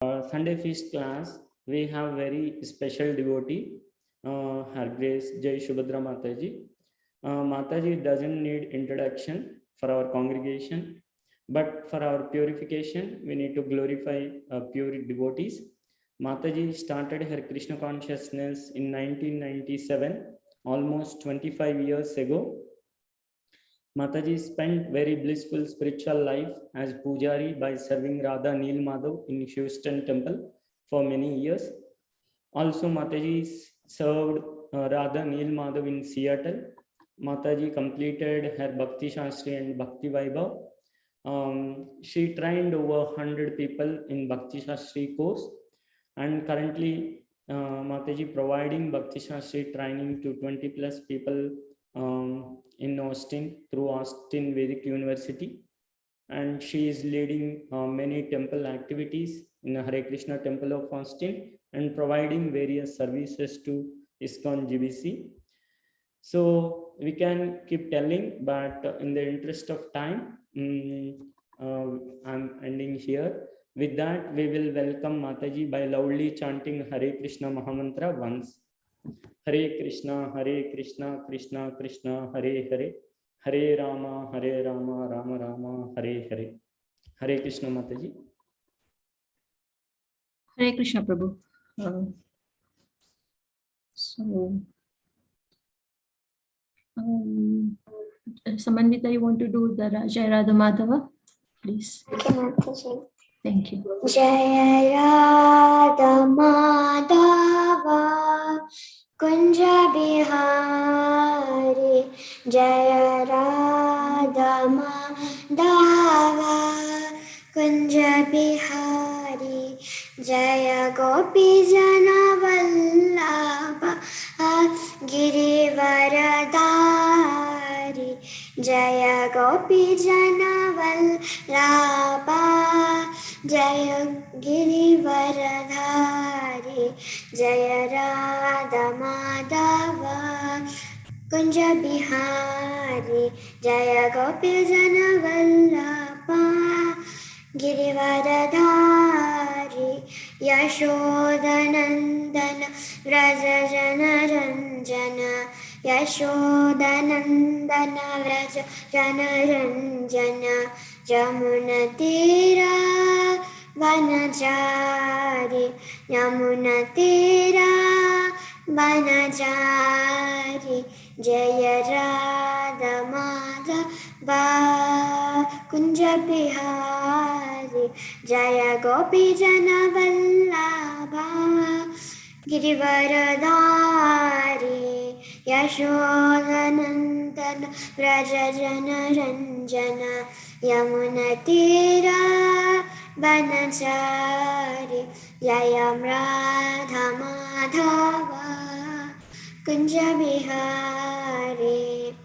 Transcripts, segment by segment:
Sunday feast class, we have very special devotee, Her Grace Jaya Subhadra Mataji. Mataji doesn't need introduction for our congregation, but for our purification, we need to glorify pure devotees. Mataji started her Krishna consciousness in 1997, almost 25 years ago. Mataji spent very blissful spiritual life as Pujari by serving Radha Neel Madhav in Houston Temple for many years. Also, Mataji served Radha Neel Madhav in Seattle. Mataji completed her Bhakti Shastri and Bhakti Vaibhav. She trained over 100 people in Bhakti Shastri course, and currently Mataji providing Bhakti Shastri training to 20 plus people in Austin through Austin Vedic University, and she is leading many temple activities in Hare Krishna Temple of Austin and providing various services to ISKCON GBC. So we can keep telling, but in the interest of time, I'm ending here. With that, we will welcome Mataji by loudly chanting Hare Krishna Mahamantra once. Hare Krishna, Krishna Krishna, Hare Hare, Hare Rama, Rama Rama, Hare Hare. Hare Krishna Mataji. Hare Krishna Prabhu. Samanvita, you want to do the Jaya Radha Madhava, please? Thank you. Jaya Radha Madhava Kunja Bihari, Jaya Radha Madhava Kunja Bihari, Jaya Gopi Jana Vallabha Girivaradhari, Jaya Gopi Jana Vallabha Jaya Girivaradhari, Jaya Radha Madhava Kunja Bihari, Jaya Gopi Jana Vallabha Girivaradhari, Yashodanandana Vraja Jana Ranjana, Yashodanandana Vraja Jana Ranjana, Jamuna Tira Vanachari, Yamuna Tira Vanachari, Jaya Radha Madhava Kunja Bihari, Jaya Gopi Jana Vallabha Girivaradhari, Yashodanandana Vraja Jana Ranjana, Yamuna Tira Vanachari, Jayam Radha Madhava Kunja Bihari.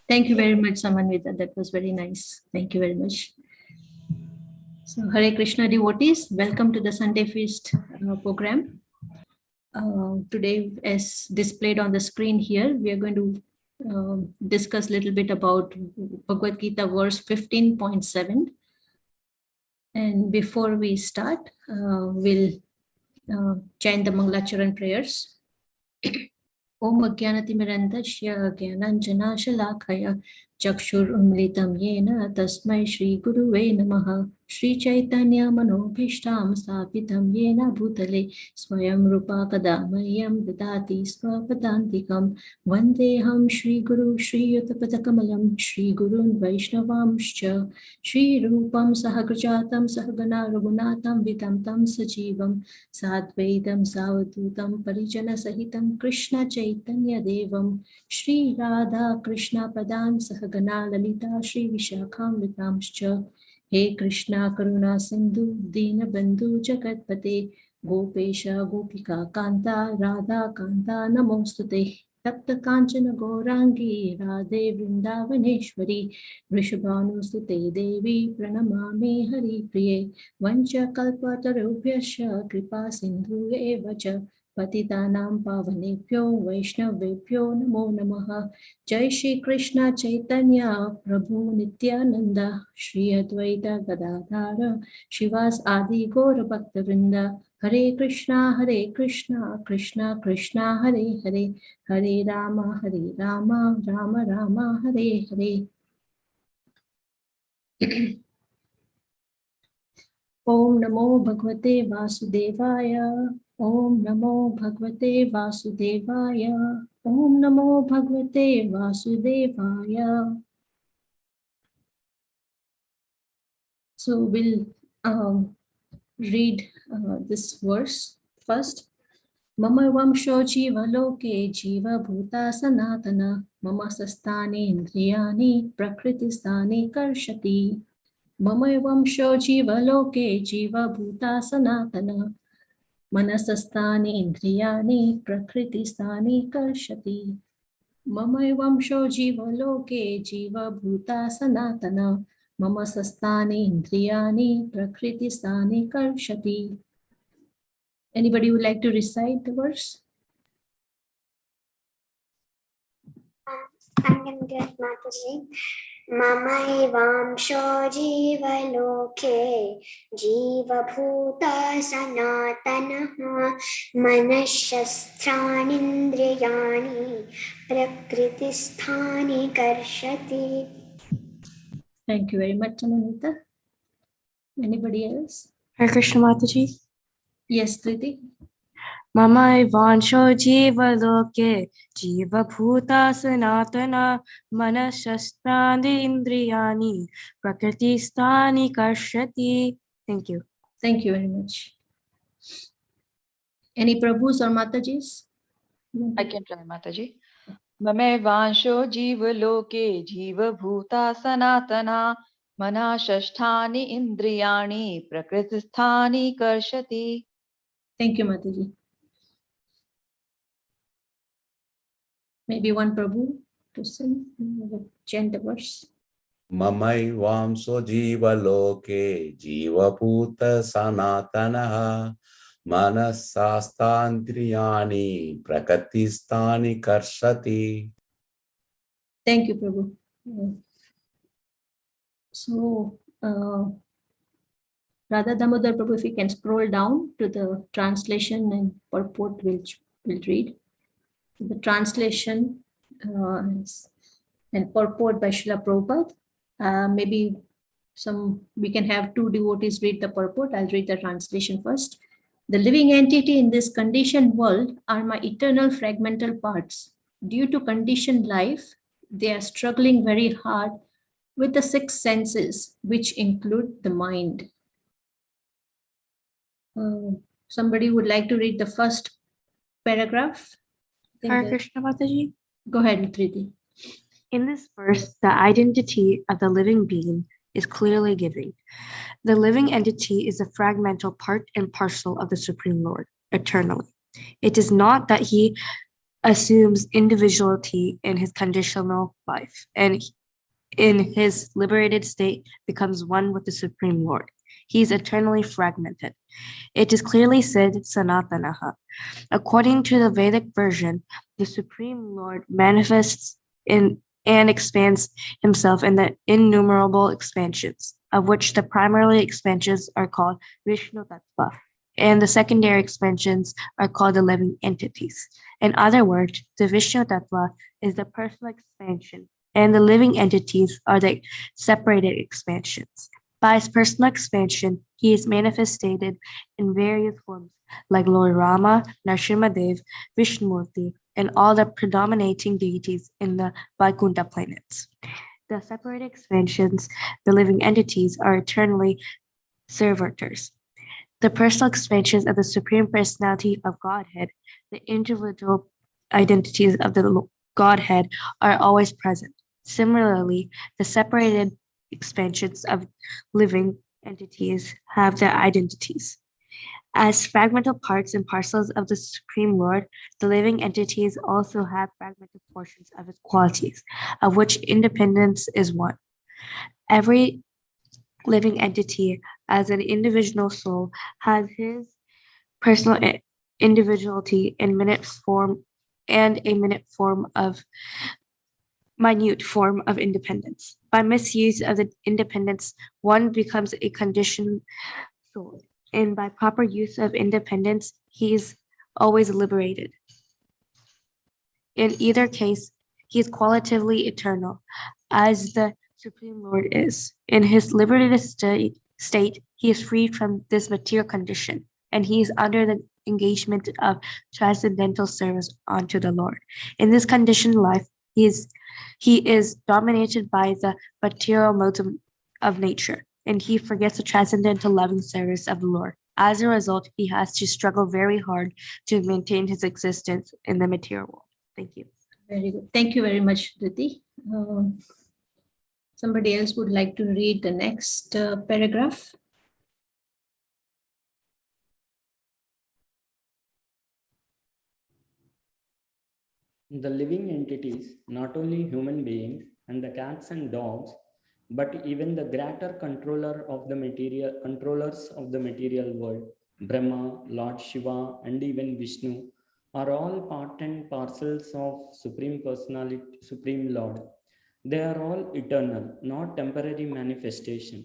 Thank you very much, Samanvita. That was very nice. Thank you very much. So, Hare Krishna devotees, welcome to the Sunday Feast program. Today, as displayed on the screen here, we are going to discuss a little bit about Bhagavad Gita verse 15.7. And before we start, we'll chant the Mangalacharan prayers. Om Ajnanatimirandasya Jnananjanashalakaya Chakshurumlitam Yena Tasmai Shri Guruve Namaha Shri Chaitanya Manobhishtam Sthapitam Yena Bhutale Swayam Rupa Kadamayam Dadati Swapadantikam Vandeham Shri Guru Shri Yutapatakamayam Shri Gurun Vaishnavamscha Shri Rupam Sahagrajatam Sahagana Raghunatam Vitam Tam Sajivam Sadvaidam Savadutam Parijana Sahitam Krishna Chaitanya Devam Shri Radha Krishna Padan Sahagana Lalita Shri Vishakham Vitamscha He Krishna Karuna Sindhu Dina Bandhu Jagatpate Gopesha Gopika Kanta Radha Kanta Namostute Tapta Kanchana Gaurangi Radhe Vrindavaneshwari Vrishabhanusute Devi Pranamami Hari Priye Vancha Kalpatarubhyasya Kripa Sindhu Evacha Patitanam Pavanebhyo Vaishnavebhyo Namo Namaha. Jai Shri Krishna Chaitanya Prabhu Nityananda Shri Advaita Gadadhara Shivas Adi Gaura Bhaktavrinda. Hare Krishna Krishna Krishna Hare Hare Hare Rama Rama Rama Hare Hare. Om Namo Bhagavate Vasudevaya. Om Namo Bhagavate Vasudevaya. Om Namo Bhagavate Vasudevaya. So we'll read this verse first. Mama vamsho jiva loke jiva bhuta sanatana mama sastani indriyani prakriti stani karshati. Mama vamsho jiva loke jiva bhuta sanatana manasastani indriyani prakriti stani karshati. Mama vamsho jiva loke jiva bhuta sanatana mama sastani indriyani prakriti stani karshati. Anybody would like to recite the verse? I'm going to do it, Mataji. Mamaivaamsho jiva loke jiva bhuta sanatanaha manashastrānindriyāni prakritisthāni karshati. Thank you very much, Anamita. Anybody else? Hare Krishna Mataji. Yes, Triti. Mama Vansho Jiva Loke Jiva Bhuta Sanatana Manashasthani Indriyani Prakriti Sthani Karshati. Thank you. Thank you very much. Any Prabhus or Matajis? I can try, Mataji. Mame vansho jiva loke jiva bhuta sanatana mana shasthani indriyani prakritisthani karshati. Thank you, Mataji. Maybe one Prabhu to sing, chant the verse. Mamai vamso jiva loke jiva bhuta sanatanaha manasastandriyani prakatistani karshati. Thank you, Prabhu. So, Radha Damodar Prabhu, if you can scroll down to the translation and purport, we'll read. The translation and purport by Srila Prabhupada. Maybe we can have two devotees read the purport. I'll read the translation first. The living entity in this conditioned world are my eternal fragmental parts. Due to conditioned life, they are struggling very hard with the six senses, which include the mind. Somebody would like to read the first paragraph? Hare Krishna Mataji. Go ahead, Triti. In this verse, the identity of the living being is clearly given. The living entity is a fragmental part and parcel of the Supreme Lord, eternally. It is not that he assumes individuality in his conditional life, and in his liberated state becomes one with the Supreme Lord. He is eternally fragmented. It is clearly said, Sanatanaha. According to the Vedic version, the Supreme Lord manifests in and expands himself in the innumerable expansions, of which the primary expansions are called Vishnu Tattva, and the secondary expansions are called the living entities. In other words, the Vishnu Tattva is the personal expansion, and the living entities are the separated expansions. By his personal expansion, he is manifested in various forms, like Lord Rama, Narasimhadev, Vishnumurti, and all the predominating deities in the Vaikuntha planets. The separated expansions, the living entities, are eternally servitors. The personal expansions of the Supreme Personality of Godhead, the individual identities of the Godhead, are always present. Similarly, the separated expansions of living entities have their identities. As fragmental parts and parcels of the Supreme Lord, the living entities also have fragmented portions of his qualities, of which independence is one. Every living entity, as an individual soul, has his personal individuality in minute form and a minute form of independence. By misuse of the independence, one becomes a conditioned soul, and by proper use of independence, he is always liberated. In either case, he is qualitatively eternal, as the Supreme Lord is. In his liberated state, he is freed from this material condition, and he is under the engagement of transcendental service unto the Lord. In this conditioned life, he is dominated by the material modes of nature, and he forgets the transcendental loving service of the Lord. As a result, he has to struggle very hard to maintain his existence in the material world. Thank you. Very good. Thank you very much, Diti. Somebody else would like to read the next paragraph. The living entities, not only human beings and the cats and dogs, but even the greater controllers of the material world, Brahma, Lord Shiva, and even Vishnu, are all part and parcels of Supreme Personality, Supreme Lord. They are all eternal, not temporary manifestation.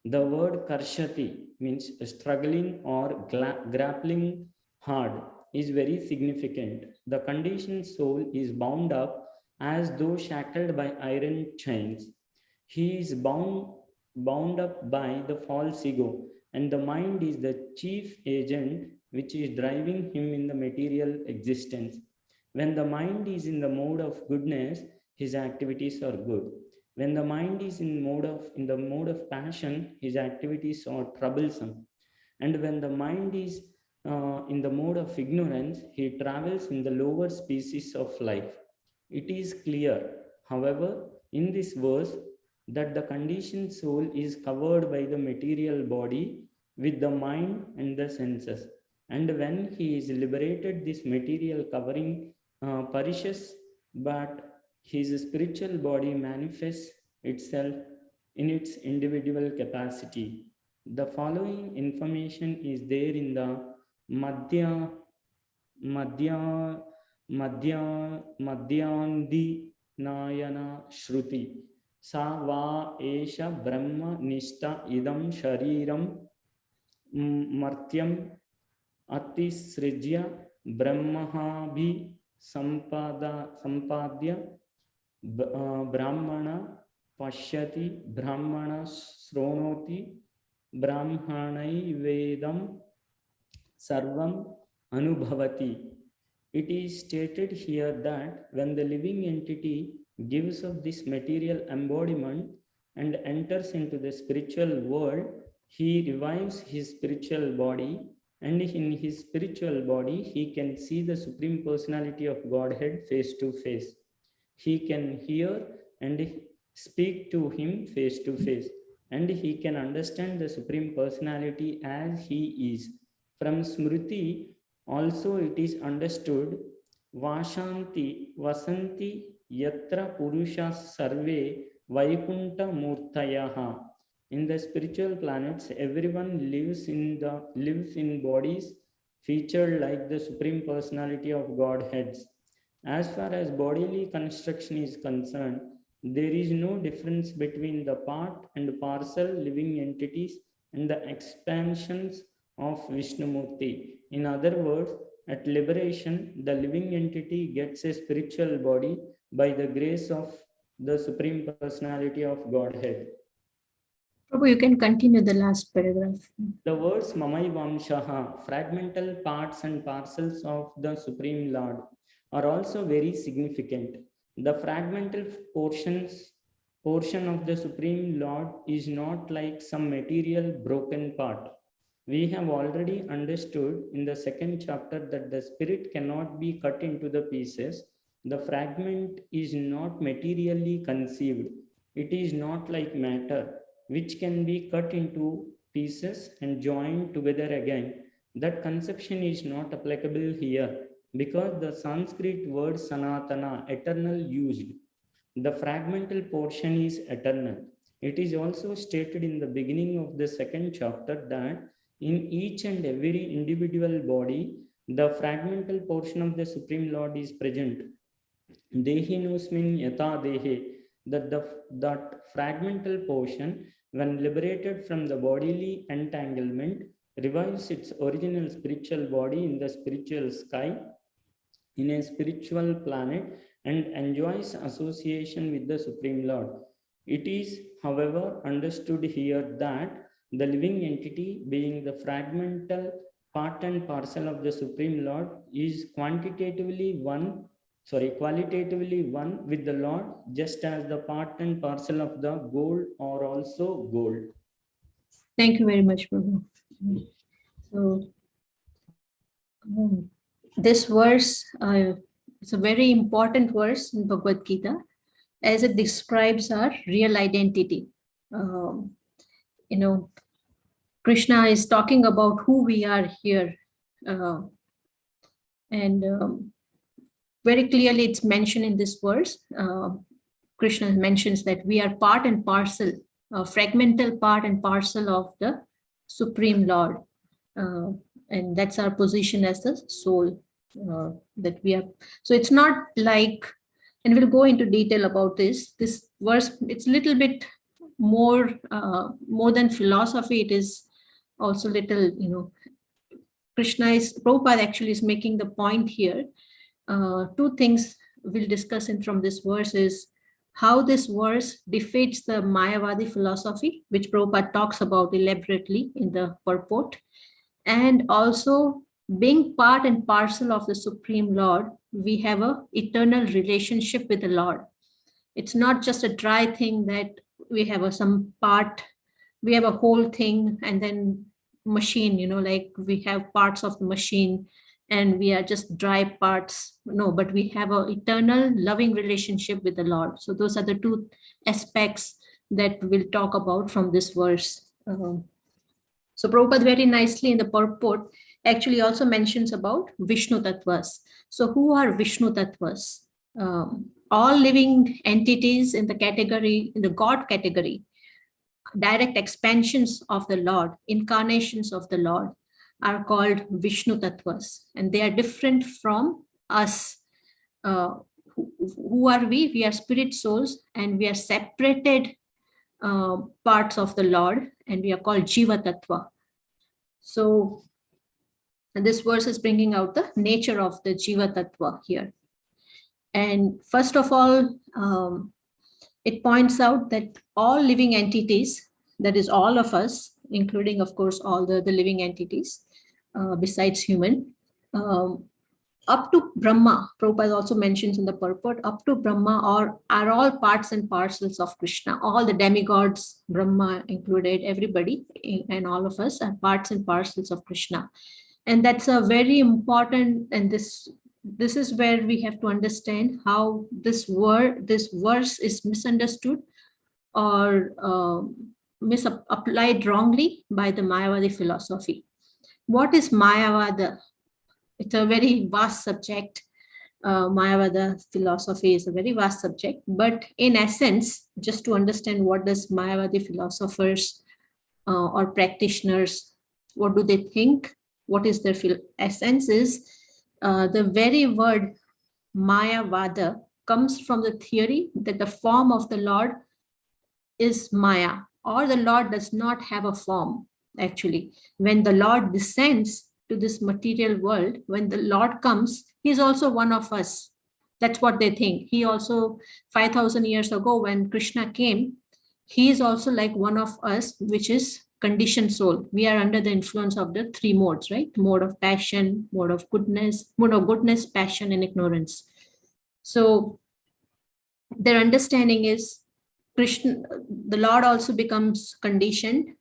The word karshati means struggling or grappling hard is very significant. The conditioned soul is bound up as though shackled by iron chains. He is bound up by the false ego, and the mind is the chief agent which is driving him in the material existence. When the mind is in the mode of goodness, his activities are good. When the mind is in the mode of passion, his activities are troublesome. And when the mind is in the mode of ignorance, he travels in the lower species of life. It is clear, however, in this verse that the conditioned soul is covered by the material body with the mind and the senses. And when he is liberated, this material covering perishes, but his spiritual body manifests itself in its individual capacity. The following information is there in the Madhya Madhya Madhya Madhyandi Nayana Shruti. Sa va esha Brahma Nishta idam Shariram Martyam Atisrijya Brahmahabhi Sampadya Brahmana Pashyati Brahmana Sronoti Brahmanai Vedam Sarvam Anubhavati. It is stated here that when the living entity gives up this material embodiment and enters into the spiritual world, he revives his spiritual body, and in his spiritual body, he can see the Supreme Personality of Godhead face to face. He can hear and speak to him face to face, and he can understand the Supreme Personality as he is. From Smriti, also it is understood Vashanti Vasanti Yatra Purusha Sarve Vaikunta Murtayaha. In the spiritual planets, everyone lives in bodies featured like the Supreme Personality of Godheads. As far as bodily construction is concerned, there is no difference between the part and parcel living entities and the expansions of Vishnumurti. In other words, at liberation, the living entity gets a spiritual body by the grace of the Supreme Personality of Godhead. Prabhu, you can continue the last paragraph. The words Mamai Vamshaha, fragmental parts and parcels of the Supreme Lord, are also very significant. The fragmental portion of the Supreme Lord is not like some material broken part. We have already understood in the second chapter that the spirit cannot be cut into the pieces. The fragment is not materially conceived. It is not like matter, which can be cut into pieces and joined together again. That conception is not applicable here because the Sanskrit word Sanatana, eternal, used. The fragmental portion is eternal. It is also stated in the beginning of the second chapter that in each and every individual body, The fragmental portion of the Supreme Lord is present. Dehinosmin yata dehe, that fragmental portion, when liberated from the bodily entanglement, revives its original spiritual body in the spiritual sky, in a spiritual planet, and enjoys association with the Supreme Lord. It is, however, understood here that the living entity, being the fragmental part and parcel of the Supreme Lord, is qualitatively one with the Lord, just as the part and parcel of the gold are also gold. Thank you very much, Prabhu. So, this verse is a very important verse in Bhagavad Gita, as it describes our real identity. Krishna is talking about who we are here. And very clearly it's mentioned in this verse. Krishna mentions that we are part and parcel, fragmental part and parcel of the Supreme Lord. And that's our position as the soul that we are. So it's not like, and we'll go into detail about this verse. It's a little bit more than philosophy. It is also little, Prabhupada actually is making the point here. Two things we'll discuss from this verse is how this verse defeats the Mayavadi philosophy, which Prabhupada talks about elaborately in the purport, and also being part and parcel of the Supreme Lord, we have an eternal relationship with the Lord. It's not just a dry thing that we have some part, we have a whole thing, and then machine, like we have parts of the machine and we are just dry parts. No, but we have an eternal loving relationship with the Lord. So those are the two aspects that we'll talk about from this verse. So Prabhupada very nicely in the purport actually also mentions about Vishnu Tattvas. So who are Vishnu Tattvas? All living entities in the God category, direct expansions of the Lord, incarnations of the Lord, are called Vishnu Tattvas, and they are different from us. Who are we? We are spirit souls, and we are separated parts of the Lord, and we are called Jiva Tattva. So this verse is bringing out the nature of the Jiva Tattva here. And first of all, it points out that all living entities, that is all of us, including, of course, all the living entities besides human, up to Brahma, Prabhupada also mentions in the purport, up to Brahma are all parts and parcels of Krishna. All the demigods, Brahma included, everybody and all of us are parts and parcels of Krishna. And that's a very important, and this is where we have to understand how this verse is misunderstood or misapplied wrongly by the Mayavadi philosophy. What is Mayavada? It's a very vast subject. Mayavada philosophy is a very vast subject, but in essence, just to understand what does Mayavadi philosophers or practitioners, what do they think? What is their essence is, the very word Mayavada comes from the theory that the form of the Lord is Maya, or the Lord does not have a form. Actually, when the Lord descends to this material world, when the Lord comes, he's also one of us. That's what they think. He also, 5,000 years ago, when Krishna came, he is also like one of us, which is conditioned soul. We are under the influence of the three modes, right? Mode of passion, mode of goodness, passion, and ignorance. So their understanding is Krishna, the Lord also becomes conditioned.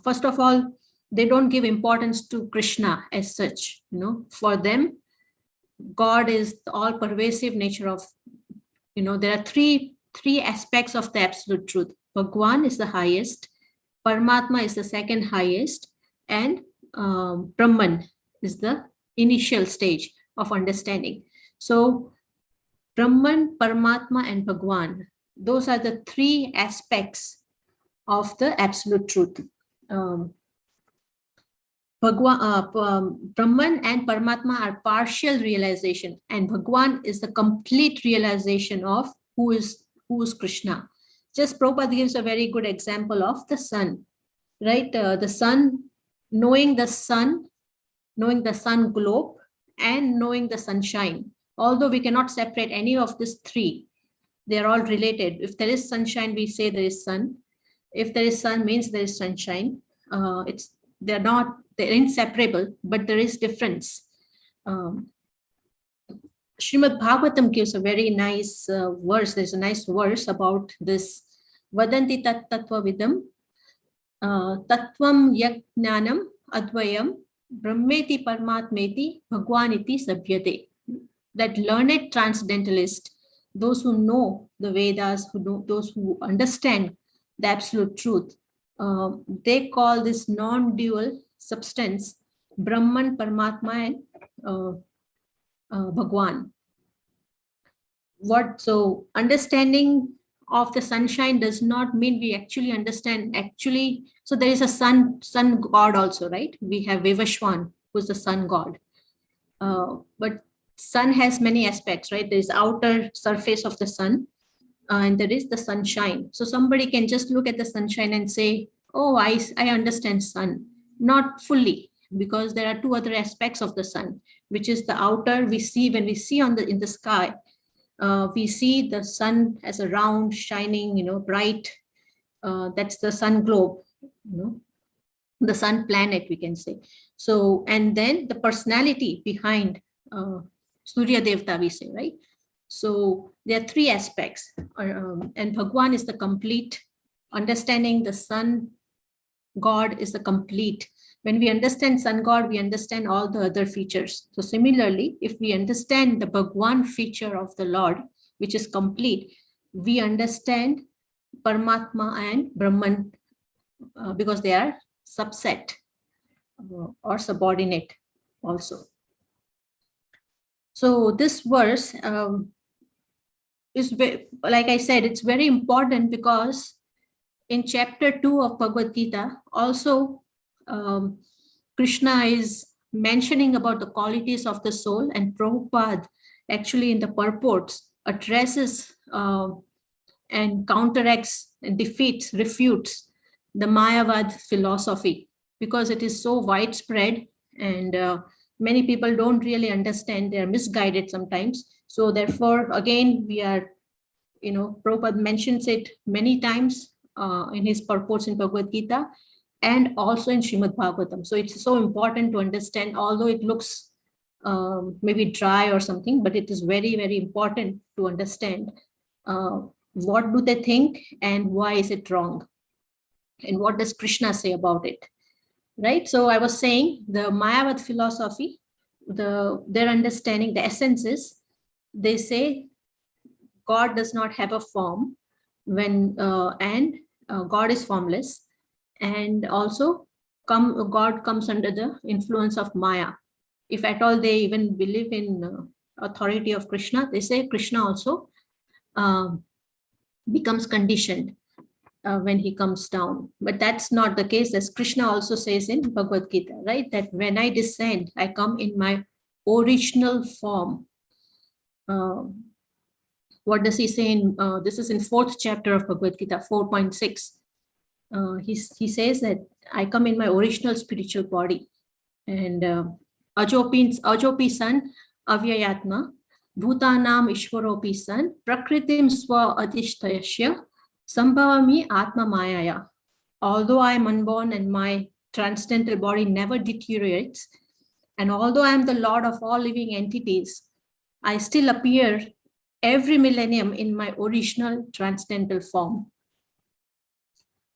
First of all, they don't give importance to Krishna as such. For them, God is the all-pervasive nature of, there are three aspects of the absolute truth. Bhagwan is the highest, Paramatma is the second highest, and Brahman is the initial stage of understanding. So Brahman, Paramatma, and Bhagwan, those are the three aspects of the absolute truth. Brahman and Paramatma are partial realization, and Bhagwan is the complete realization of who is Krishna. Just Prabhupada gives a very good example of the sun, right? The sun, knowing the sun globe, and knowing the sunshine. Although we cannot separate any of these three, they are all related. If there is sunshine, we say there is sun. If there is sun, means there is sunshine. They're inseparable, but there is difference. Srimad Bhagavatam gives a very nice verse. There's a nice verse about this. Vadanti tat tattva vidam tattvam yajnanam advayam brahmeti paramatmeti bhagwaniti sabhyate. That learned transcendentalist, those who know the Vedas, those who understand the absolute truth, they call this non-dual substance Brahman, Paramatma, and Bhagwan. So understanding of the sunshine does not mean we actually understand. So there is a sun god also, right? We have Vivashwan, who's the sun god. But sun has many aspects, right? There is outer surface of the sun, and there is the sunshine. So somebody can just look at the sunshine and say, oh, I understand sun. Not fully, because there are two other aspects of the sun, which is the outer. We see when we see in the sky, we see the sun as a round, shining, bright. That's the sun globe, the sun planet, we can say. So, and then the personality behind Surya Devta, we say, right? So there are three aspects, and Bhagwan is the complete understanding. The sun God is the complete. When we understand sun God, we understand all the other features. So similarly, if we understand the Bhagwan feature of the Lord, which is complete, we understand Paramatma and Brahman because they are subset or subordinate also. So this verse is, like I said, it's very important because in chapter 2 of Bhagavad Gita, also Krishna is mentioning about the qualities of the soul, and Prabhupada actually in the purports addresses and counteracts and refutes the Mayavad philosophy, because it is so widespread and many people don't really understand. They are misguided sometimes. So therefore, again, we are, Prabhupada mentions it many times in his purports in Bhagavad Gita and also in Srimad Bhagavatam. So it's so important to understand, although it looks maybe dry or something, but it is very, very important to understand what do they think and why is it wrong, and what does Krishna say about it, right? So I was saying the Mayavad philosophy, their understanding, the essence is, they say God does not have a form and God is formless, and also God comes under the influence of Maya. If at all they even believe in authority of Krishna, they say Krishna also becomes conditioned when he comes down. But that's not the case, as Krishna also says in Bhagavad Gita, right? That when I descend, I come in my original form. What does he say in, this is in 4th chapter of Bhagavad Gita, 4.6. He says that I come in my original spiritual body. And Ajopi san avyayatma, bhutanam ishwaropi san, prakritim swa adhishtayasya, sambhavami atma mayaya. Although I am unborn and my transcendental body never deteriorates, and although I am the Lord of all living entities, I still appear every millennium in my original transcendental form.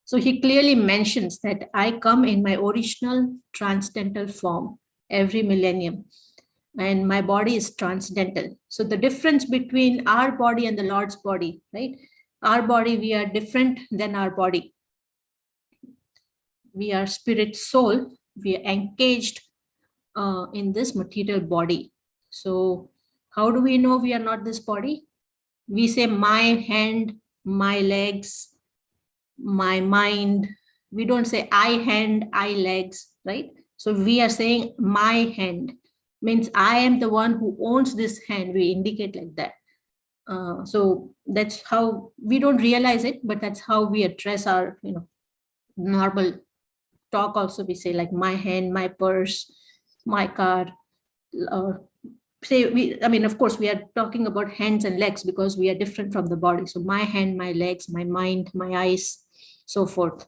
So he clearly mentions that I come in my original transcendental form every millennium, and my body is transcendental. So the difference between our body and the Lord's body, right? Our body, we are different than our body. We are spirit soul. We are engaged in this material body. So how do we know we are not this body? We say my hand, my legs, my mind. We don't say I hand, I legs, right? So we are saying my hand means I am the one who owns this hand. We indicate like that. So that's how we don't realize it, but that's how we address our, normal talk. Also, we say like my hand, my purse, my car. Of course, we are talking about hands and legs because we are different from the body. So my hand, my legs, my mind, my eyes, so forth.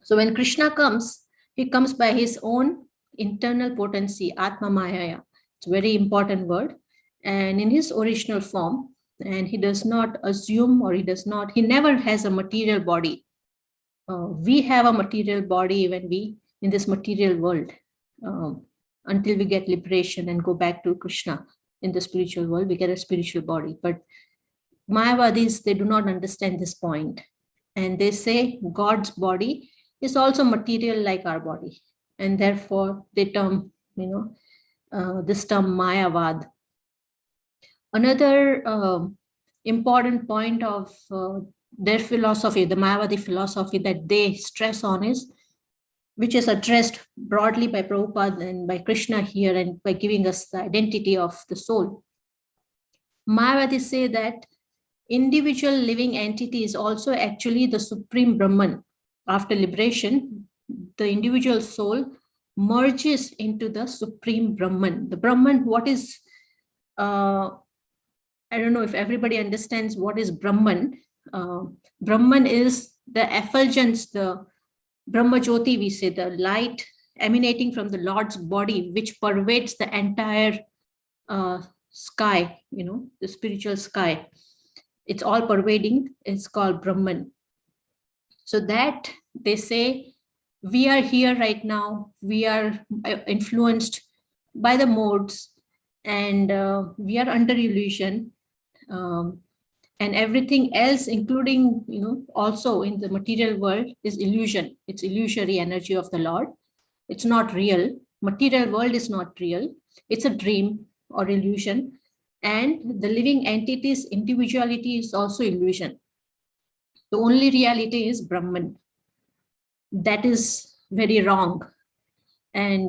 So when Krishna comes, he comes by his own internal potency, Atma Mayaya. It's a very important word. And in his original form, and he does not assume, or he never has a material body. We have a material body when we, in this material world, until we get liberation and go back to Krishna in the spiritual world, we get a spiritual body. But Mayavadis, they do not understand this point. And they say God's body is also material like our body. And therefore they term, this term Mayavad. Another important point of their philosophy, the Mayavadi philosophy that they stress on is, which is addressed broadly by Prabhupada and by Krishna here, and by giving us the identity of the soul. Mayavadis say that individual living entity is also actually the supreme Brahman. After liberation, the individual soul merges into the supreme Brahman. The Brahman, what is, I don't know if everybody understands what is Brahman. Brahman is the effulgence, the Brahma Jyoti, we say, the light emanating from the Lord's body, which pervades the entire sky, the spiritual sky. It's all pervading. It's called Brahman. So that they say, we are here right now. We are influenced by the modes, and we are under illusion. And everything else, including, also in the material world, is illusion. It's illusory energy of the Lord. It's not real. Material world is not real. It's a dream or illusion. And the living entity's individuality is also illusion. The only reality is Brahman. That is very wrong. And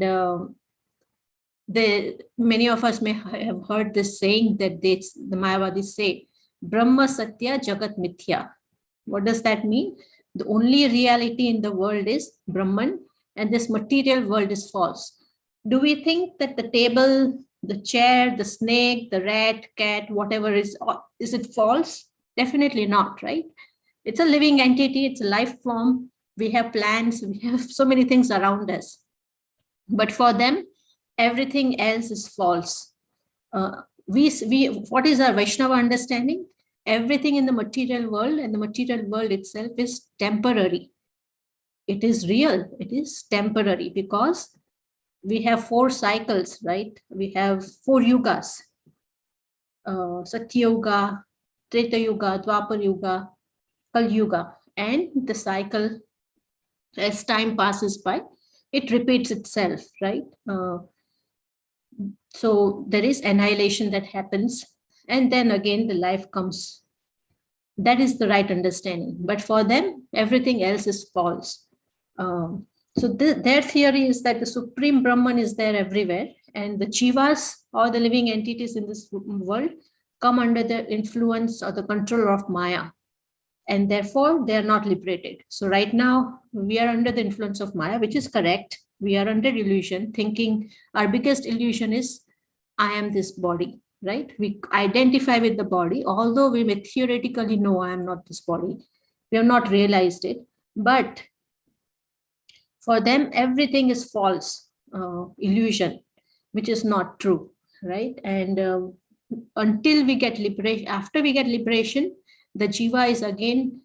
many of us may have heard this saying that the Mayavadis say, Brahma Satya Jagat Mithya. What does that mean? The only reality in the world is Brahman, and this material world is false. Do we think that the table, the chair, the snake, the rat, cat, whatever is it false? Definitely not, right? It's a living entity, it's a life form. We have plants, we have so many things around us. But for them, everything else is false. What is our Vaishnava understanding? Everything in the material world and the material world itself is temporary. It is real. It is temporary because we have 4 cycles, right? We have 4 yugas. Satya Yuga, Treta Yuga, Dwapar Yuga, Kal Yuga. And the cycle, as time passes by, it repeats itself, right? So there is annihilation that happens, and then again the life comes. That is the right understanding. But for them, everything else is false. So their theory is that the supreme Brahman is there everywhere, and the jivas, or the living entities in this world, come under the influence or the control of Maya, and therefore they are not liberated. So right now we are under the influence of Maya, which is correct. We are under illusion, thinking our biggest illusion is I am this body, right? We identify with the body, although we may theoretically know I am not this body. We have not realized it, but for them, everything is false, illusion, which is not true, right? And until we get liberation, after we get liberation, the jiva is again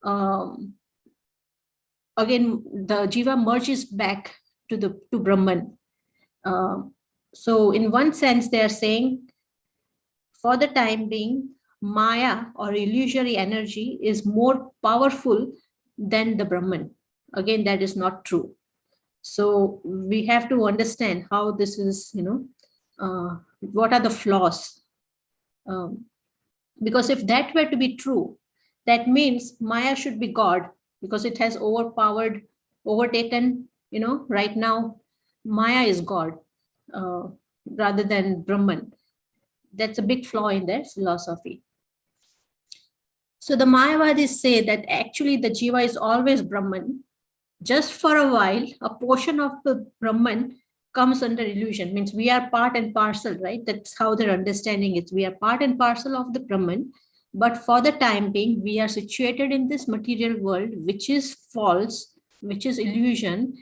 the jiva merges back to Brahman. So in one sense, they are saying, for the time being, Maya or illusory energy is more powerful than the Brahman. Again, that is not true. So we have to understand how this is, what are the flaws? Because if that were to be true, that means Maya should be God, because it has overtaken right now Maya is God rather than Brahman. That's a big flaw in their philosophy. So the Mayavadis say that actually the Jiva is always Brahman. Just for a while, a portion of the Brahman comes under illusion, means we are part and parcel, right? That's how their understanding is. We are part and parcel of the Brahman, but for the time being, we are situated in this material world, which is false, which is illusion,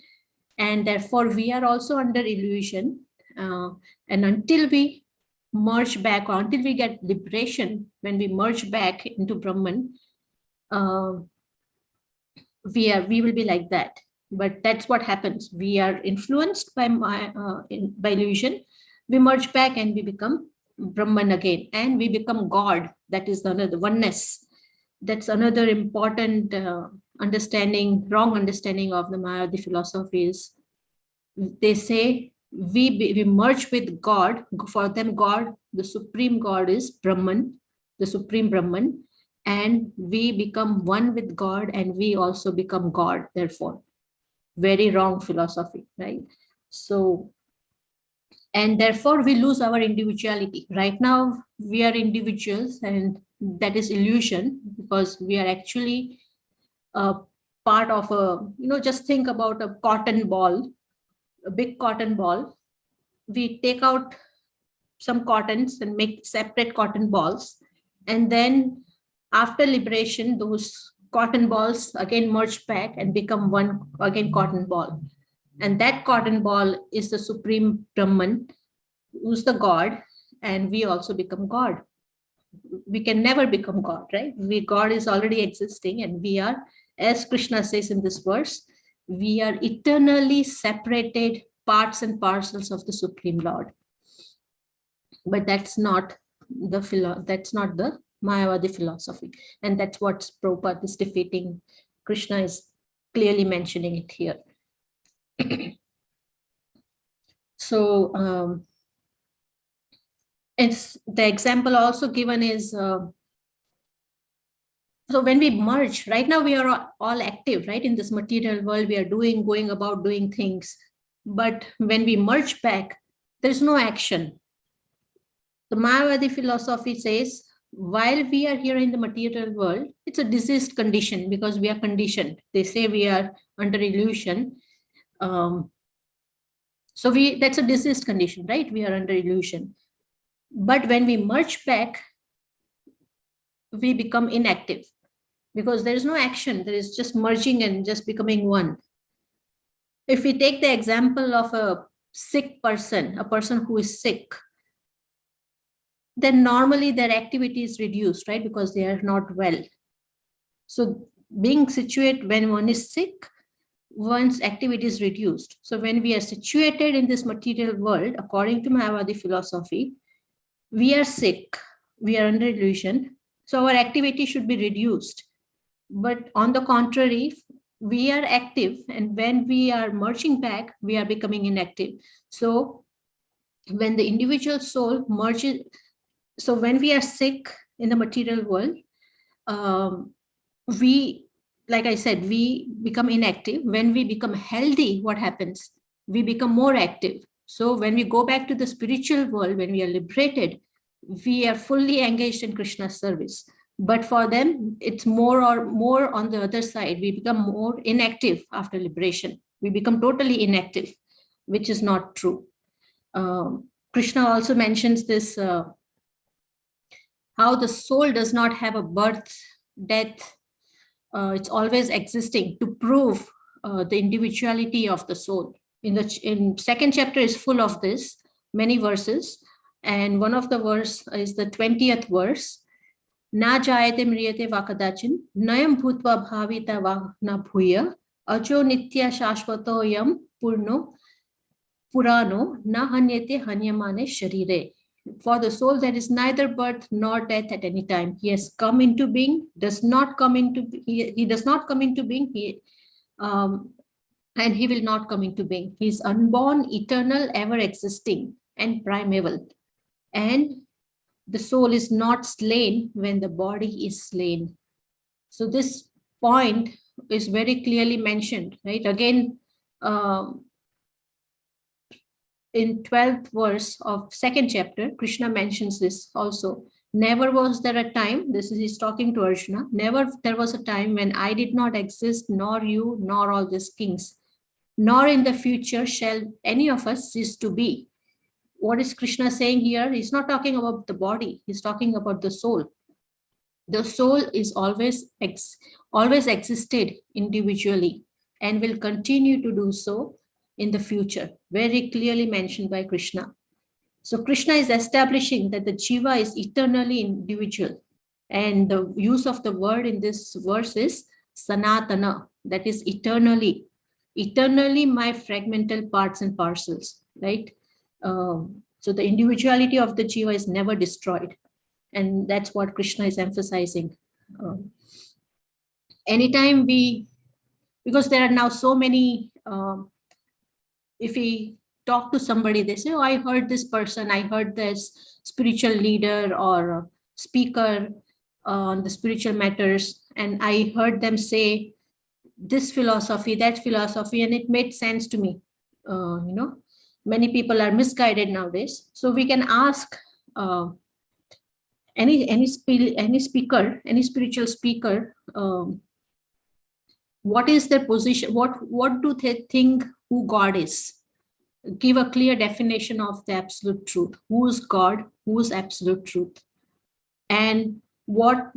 and therefore we are also under illusion. And until we merge back, or until we get liberation, when we merge back into Brahman, we will be like that. But that's what happens. We are influenced by by illusion. We merge back and we become Brahman again, and we become God. That is another oneness. That's another important understanding, wrong understanding of the Mayavadi philosophies. They say we merge with God. For them, God, the supreme God, is Brahman, the supreme Brahman, and we become one with God, and we also become God. Therefore, very wrong philosophy, right? So, and therefore we lose our individuality. Right now we are individuals, and that is illusion, because we are actually a part of a, just think about a cotton ball, a big cotton ball. We take out some cottons and make separate cotton balls, and then after liberation, those cotton balls again merge back and become one again cotton ball. And that cotton ball is the supreme Brahman, who's the God, and we also become God. We can never become God, right? God is already existing, and we are, as Krishna says in this verse, we are eternally separated parts and parcels of the Supreme Lord. But that's not the Mayavadi philosophy, and that's what Prabhupada is defeating. Krishna is clearly mentioning it here. So it's the example also given is so when we merge, right now we are all active, right? In this material world, we are going about doing things. But when we merge back, there's no action. The Mayavadi philosophy says, while we are here in the material world, it's a diseased condition because we are conditioned. They say we are under illusion. So that's a diseased condition, right? We are under illusion. But when we merge back, we become inactive because there is no action. There is just merging and just becoming one. If we take the example of a sick person, a person who is sick, then normally their activity is reduced, right? Because they are not well. So being situated when one is sick, one's activity is reduced. So when we are situated in this material world, according to Mayavadi philosophy, we are sick, we are under illusion. So our activity should be reduced. But on the contrary, we are active, and when we are merging back, we are becoming inactive. So when the individual soul merges, so when we are sick in the material world, we, like I said, we become inactive. When we become healthy, what happens? We become more active. So when we go back to the spiritual world, when we are liberated, we are fully engaged in Krishna's service. But for them, it's more on the other side. We become more inactive after liberation. We become totally inactive, which is not true. Krishna also mentions this, how the soul does not have a birth, death. It's always existing, to prove the individuality of the soul. In second chapter is full of this, many verses. And one of the verse is the 20th verse. Na jayate mriyate vakadachin, nayam bhutva bhavita vahna bhuya, ajo nitya shashvato yam purno purano na hanyate hanyamane sharire. For the soul, there is neither birth nor death at any time. He has come into being, does not come into, he does not come into being, and he will not come into being. He is unborn, eternal, ever existing, and primeval. And the soul is not slain when the body is slain. So this point is very clearly mentioned, right? Again, in 12th verse of second chapter, Krishna mentions this also. Never was there a time, this is he's talking to Arjuna, never there was a time when I did not exist, nor you, nor all these kings, nor in the future shall any of us cease to be. What is Krishna saying here? He's not talking about the body, he's talking about the soul. The soul is always existed individually and will continue to do so in the future, very clearly mentioned by Krishna. So Krishna is establishing that the jiva is eternally individual. And the use of the word in this verse is sanatana, that is eternally. Eternally my fragmental parts and parcels, right? So the individuality of the jiva is never destroyed. And that's what Krishna is emphasizing. Anytime because there are now so many, if we talk to somebody, they say, oh, I heard this person, I heard this spiritual leader or speaker on the spiritual matters, and I heard them say this philosophy, that philosophy, and it made sense to me. Many people are misguided nowadays. So we can ask any speaker, any spiritual speaker, what is their position? What do they think who God is? Give a clear definition of the absolute truth. Who is God? Who is absolute truth? And what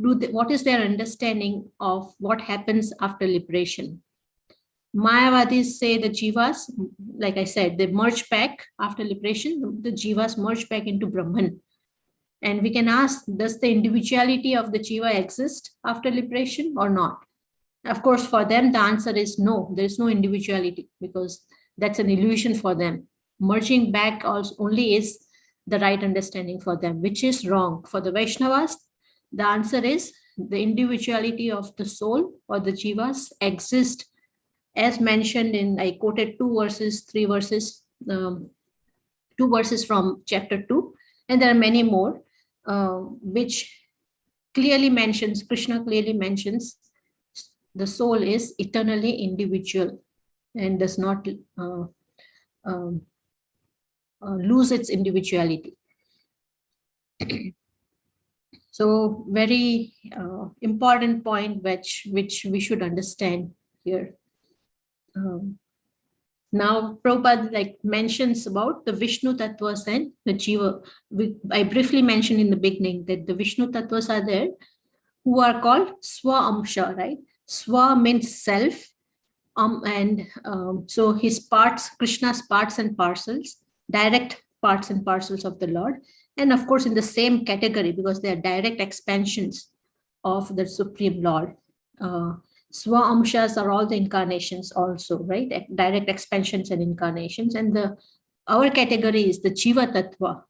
is their understanding of what happens after liberation? Mayavadis say the jivas, like I said, they merge back after liberation. The jivas merge back into Brahman. And we can ask, does the individuality of the jiva exist after liberation or not? Of course, for them, the answer is no. There is no individuality because that's an illusion for them. Merging back only is the right understanding for them, which is wrong. For the Vaishnavas, the answer is the individuality of the soul or the jivas exist, as mentioned in, I quoted 2 verses from chapter 2, and there are many more, which clearly mentions, Krishna clearly mentions, the soul is eternally individual and does not lose its individuality. So very important point which we should understand here. Now Prabhupada mentions about the Vishnu Tattvas and the Jiva. I briefly mentioned in the beginning that the Vishnu Tattvas are there who are called Swa Amsha, right? Swa means self, so his parts, Krishna's parts and parcels, direct parts and parcels of the Lord, and of course in the same category because they are direct expansions of the Supreme Lord. Swa Amshas are all the incarnations also, right? Direct expansions and incarnations, and our category is the Jiva Tattva,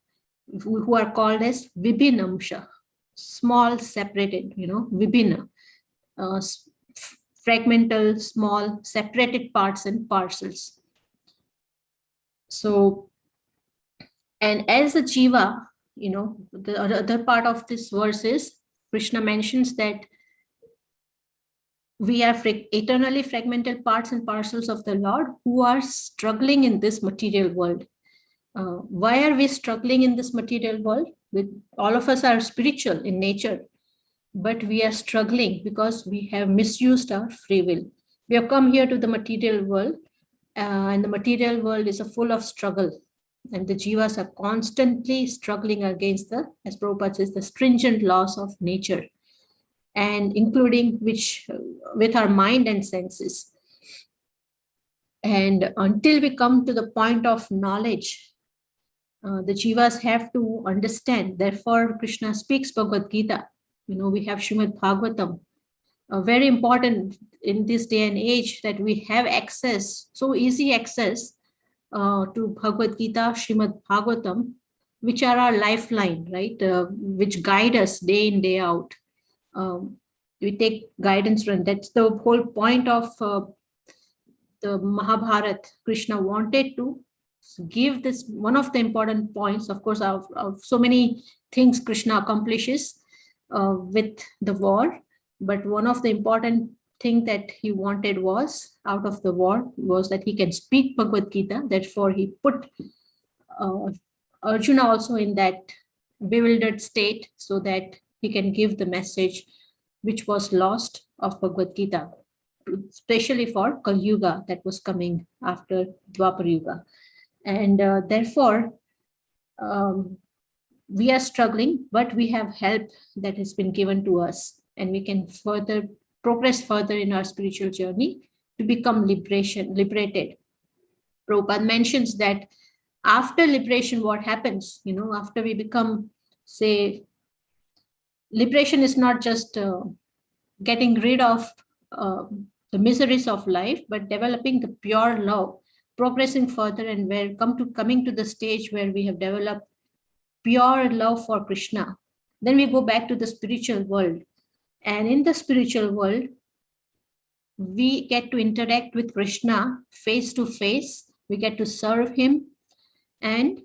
who are called as Vibhin Amsha, small, separated, Vibhina. Fragmental, small, separated parts and parcels. So, and as a jiva, the other part of this verse is, Krishna mentions that we are eternally fragmental parts and parcels of the Lord who are struggling in this material world. Why are we struggling in this material world? All of us are spiritual in nature, but we are struggling because we have misused our free will. We have come here to the material world, and the material world is full of struggle. And the jivas are constantly struggling against as Prabhupada says, the stringent laws of nature, and including with our mind and senses. And until we come to the point of knowledge, the jivas have to understand. Therefore, Krishna speaks Bhagavad Gita. We have Srimad Bhagavatam, very important in this day and age that we have access, so easy access to Bhagavad Gita, Srimad Bhagavatam, which are our lifeline, right? Which guide us day in, day out. We take guidance from, that's the whole point of the Mahabharata. Krishna wanted to give this, one of the important points, of course, of so many things Krishna accomplishes with the war, but one of the important thing that he wanted was out of the war was that he can speak Bhagavad Gita. Therefore, he put Arjuna also in that bewildered state so that he can give the message which was lost of Bhagavad Gita, especially for Kali Yuga that was coming after Dwapar Yuga. And therefore, we are struggling, but we have help that has been given to us, and we can further progress further in our spiritual journey to become liberated. Prabhupada mentions that after liberation, what happens, after we become, say, liberation is not just getting rid of the miseries of life, but developing the pure love, progressing further, and coming to the stage where we have developed pure love for Krishna. Then we go back to the spiritual world. And in the spiritual world, we get to interact with Krishna face to face. We get to serve him and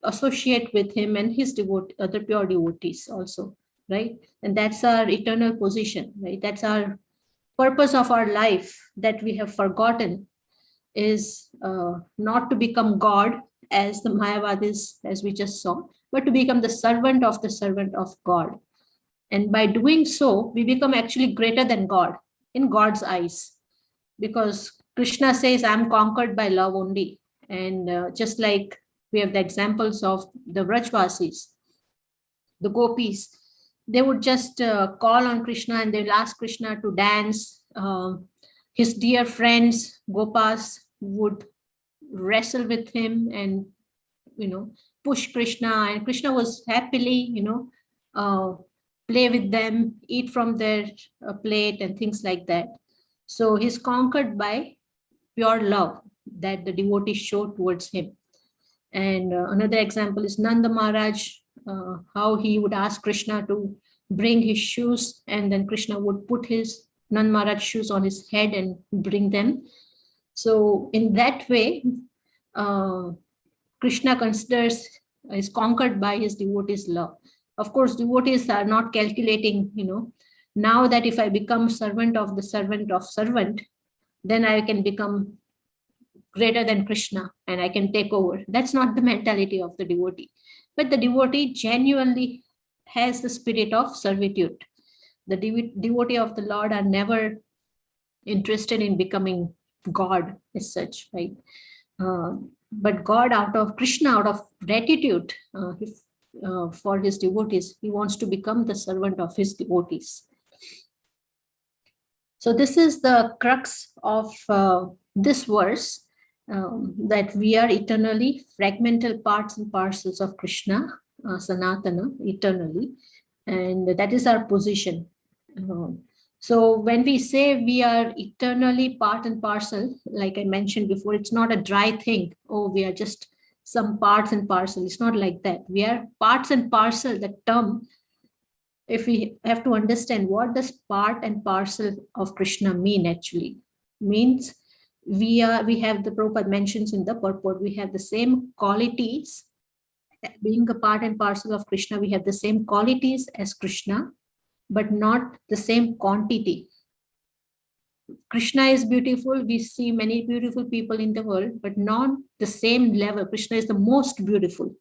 associate with him and his other pure devotees also, right? And that's our eternal position, right? That's our purpose of our life that we have forgotten, is not to become God as the Mayavadis, as we just saw, but to become the servant of God. And by doing so, we become actually greater than God in God's eyes, because Krishna says, I'm conquered by love only. And just like we have the examples of the Vrajvasis, the gopis, they would just call on Krishna and they'll ask Krishna to dance. His dear friends, Gopas, would wrestle with him and, push Krishna. And Krishna was happily, play with them, eat from their plate and things like that. So he's conquered by pure love that the devotees show towards him. And another example is Nanda Maharaj, how he would ask Krishna to bring his shoes, and then Krishna would put his Nanda Maharaj shoes on his head and bring them. So in that way, Krishna is conquered by his devotees' love. Of course, devotees are not calculating, now that if I become servant of the servant, then I can become greater than Krishna and I can take over. That's not the mentality of the devotee. But the devotee genuinely has the spirit of servitude. The devotee of the Lord are never interested in becoming God as such, right? But God, out of Krishna, out of gratitude for his devotees, he wants to become the servant of his devotees. So this is the crux of this verse, that we are eternally fragmental parts and parcels of Krishna, Sanatana, eternally. And that is our position. So when we say we are eternally part and parcel, like I mentioned before, it's not a dry thing. Oh, we are just some parts and parcel. It's not like that. We are parts and parcel. The term, if we have to understand what does part and parcel of Krishna mean, actually means we have, the Prabhupada mentions in the purport, we have the same qualities. Being a part and parcel of Krishna, we have the same qualities as Krishna, but not the same quantity. Krishna is beautiful. We see many beautiful people in the world, but not the same level. Krishna is the most beautiful.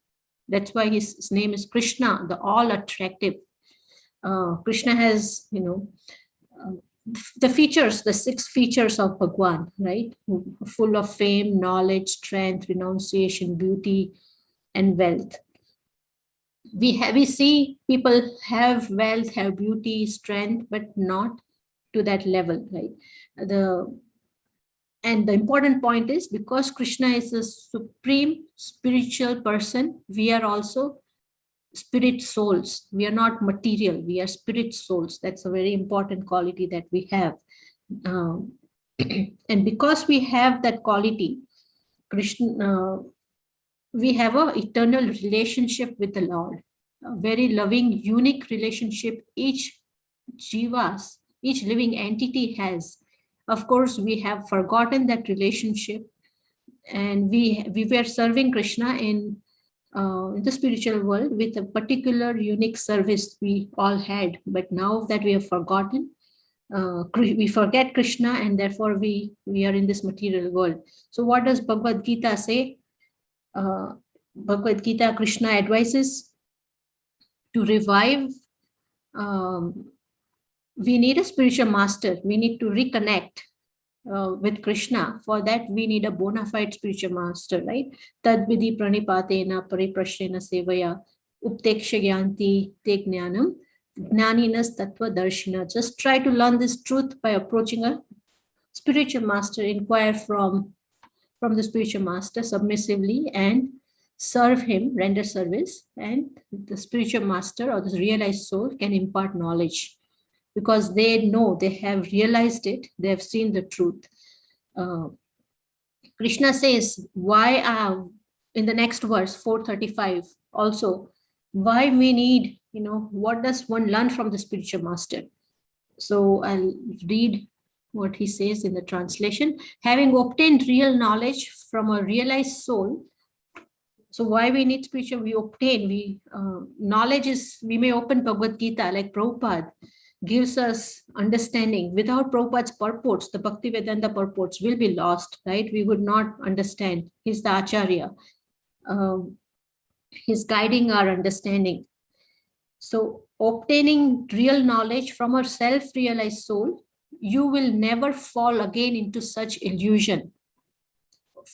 That's why his name is Krishna, the all attractive. Krishna has, the features, the 6 features of Bhagwan, right? Full of fame, knowledge, strength, renunciation, beauty, and wealth. We see people have wealth, have beauty, strength, but not to that level, right? And the important point is, because Krishna is a supreme spiritual person, we are also spirit souls. We are not material, we are spirit souls. That's a very important quality that we have. And because we have that quality, Krishna, we have an eternal relationship with the Lord, a very loving, unique relationship each jivas, each living entity has. Of course, we have forgotten that relationship, and we were serving Krishna in the spiritual world with a particular unique service we all had. But now that we have forgotten, we forget Krishna, and therefore we are in this material world. So what does Bhagavad Gita say? Bhagavad Gita, Krishna advises to revive. We need a spiritual master. We need to reconnect with Krishna. For that, we need a bona fide spiritual master, right? Tad vidhi pranipatena pariprashrena sevaya upteksha gyanti te jnanam jnaninas tattva darshina. Just try to learn this truth by approaching a spiritual master. Inquire from the spiritual master submissively and serve him, render service, and the spiritual master or the realized soul can impart knowledge, because they know, they have realized it, they have seen the truth. Krishna says, why, in the next verse, 435, also, why we need, what does one learn from the spiritual master? So I'll read what he says in the translation. Having obtained real knowledge from a realized soul, so why we need spiritual, knowledge is, we may open Bhagavad Gita like Prabhupada gives us understanding. Without Prabhupada's purports, the Bhaktivedanta purports will be lost, right? We would not understand. He's the Acharya. He's guiding our understanding. So obtaining real knowledge from a self-realized soul, you will never fall again into such illusion.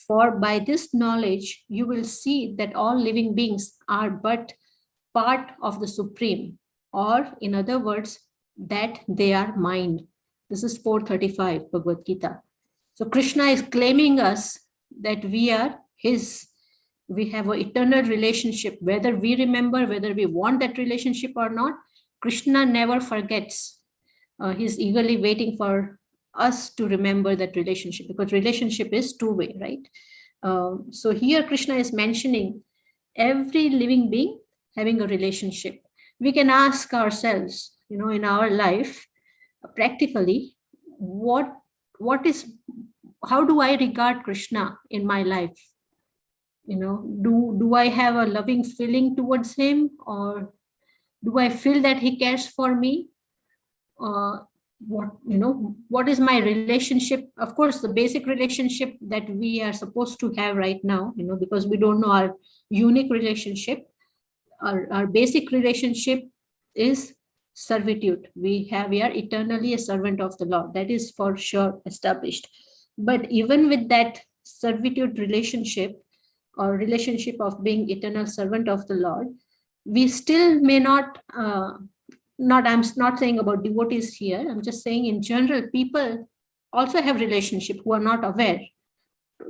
For by this knowledge, you will see that all living beings are but part of the Supreme, or in other words, that they are mind. This is 435 Bhagavad Gita. So Krishna is claiming us that we are his. We have an eternal relationship, whether we remember, whether we want that relationship or not. Krishna never forgets. He's eagerly waiting for us to remember that relationship, because relationship is two-way, right? So here Krishna is mentioning every living being having a relationship. We can ask ourselves, in our life, practically, how do I regard Krishna in my life? Do I have a loving feeling towards him, or do I feel that he cares for me? What is my relationship? Of course, the basic relationship that we are supposed to have right now, because we don't know our unique relationship. Our basic relationship is servitude. We are eternally a servant of the Lord. That is for sure established. But even with that servitude relationship, or relationship of being eternal servant of the Lord, we still may not, I'm not saying about devotees here, I'm just saying in general, people also have relationship who are not aware.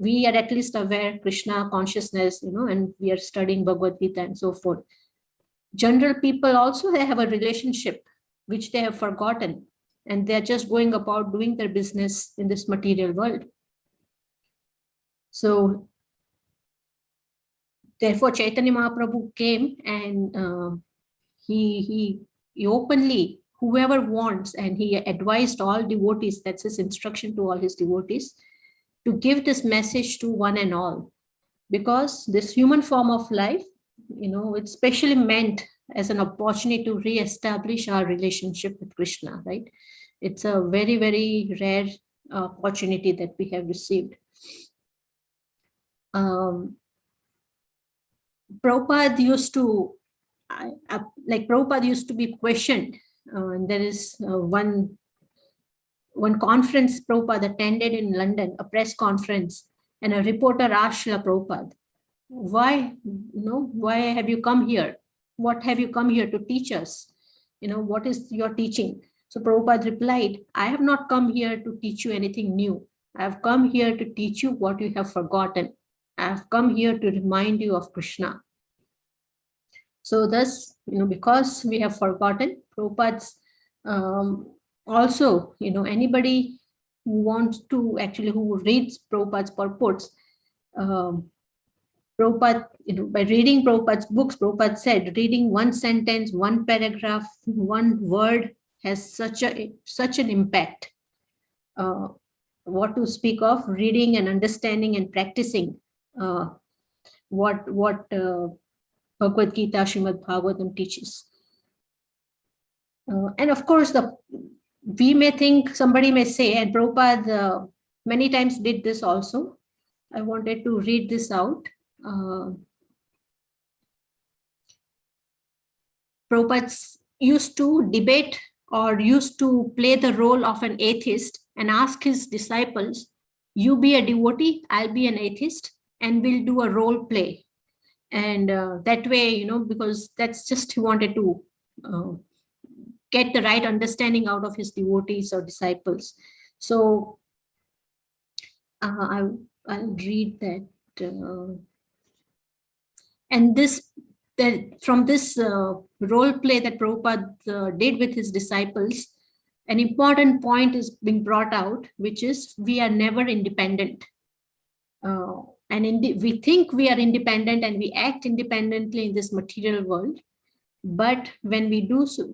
We are at least aware, Krishna consciousness, and we are studying Bhagavad Gita and so forth. General people also, they have a relationship which they have forgotten, and they're just going about doing their business in this material world. So therefore, Chaitanya Mahaprabhu came and he openly, whoever wants, and he advised all devotees, that's his instruction to all his devotees, to give this message to one and all. Because this human form of life, it's specially meant as an opportunity to re-establish our relationship with Krishna, right? It's a very, very rare opportunity that we have received. Prabhupada used to, Prabhupada used to be questioned. And there is one conference Prabhupada attended in London, a press conference, and a reporter asked Srila Prabhupada, why have you come here? What have you come here to teach us? What is your teaching? So Prabhupada replied, I have not come here to teach you anything new. I have come here to teach you what you have forgotten. I have come here to remind you of Krishna. So thus, because we have forgotten, Prabhupada's also, anybody who wants to actually, who reads Prabhupada's purports, Prabhupada, by reading Prabhupada's books, Prabhupada said, reading one sentence, one paragraph, one word has such an impact. What to speak of reading and understanding and practicing what Bhagavad Gita, Srimad Bhagavatam teaches. And of course, we may think, somebody may say, and Prabhupada many times did this also. I wanted to read this out. Prabhupada used to debate or used to play the role of an atheist and ask his disciples, you be a devotee, I'll be an atheist, and we'll do a role play. And that way, because that's just he wanted to get the right understanding out of his devotees or disciples. So I'll read that. And this, from this role play that Prabhupada did with his disciples, an important point is being brought out, which is we are never independent. And we think we are independent and we act independently in this material world. But when we do so,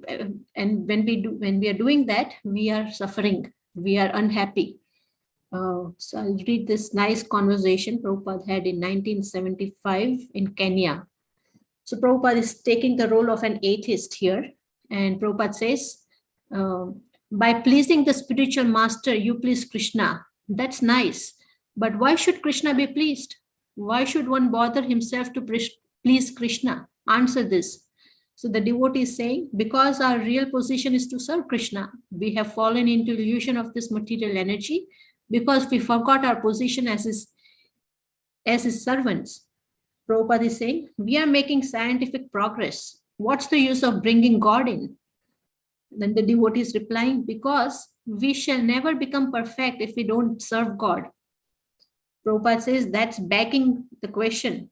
and when we are doing that, we are suffering, we are unhappy. So I'll read this nice conversation Prabhupada had in 1975 in Kenya. So Prabhupada is taking the role of an atheist here. And Prabhupada says, by pleasing the spiritual master, you please Krishna. That's nice. But why should Krishna be pleased? Why should one bother himself to please Krishna? Answer this. So the devotee is saying, because our real position is to serve Krishna. We have fallen into illusion of this material energy because we forgot our position as his servants. Prabhupada is saying, we are making scientific progress. What's the use of bringing God in? Then the devotee is replying, because we shall never become perfect if we don't serve God. Prabhupada says, that's begging the question.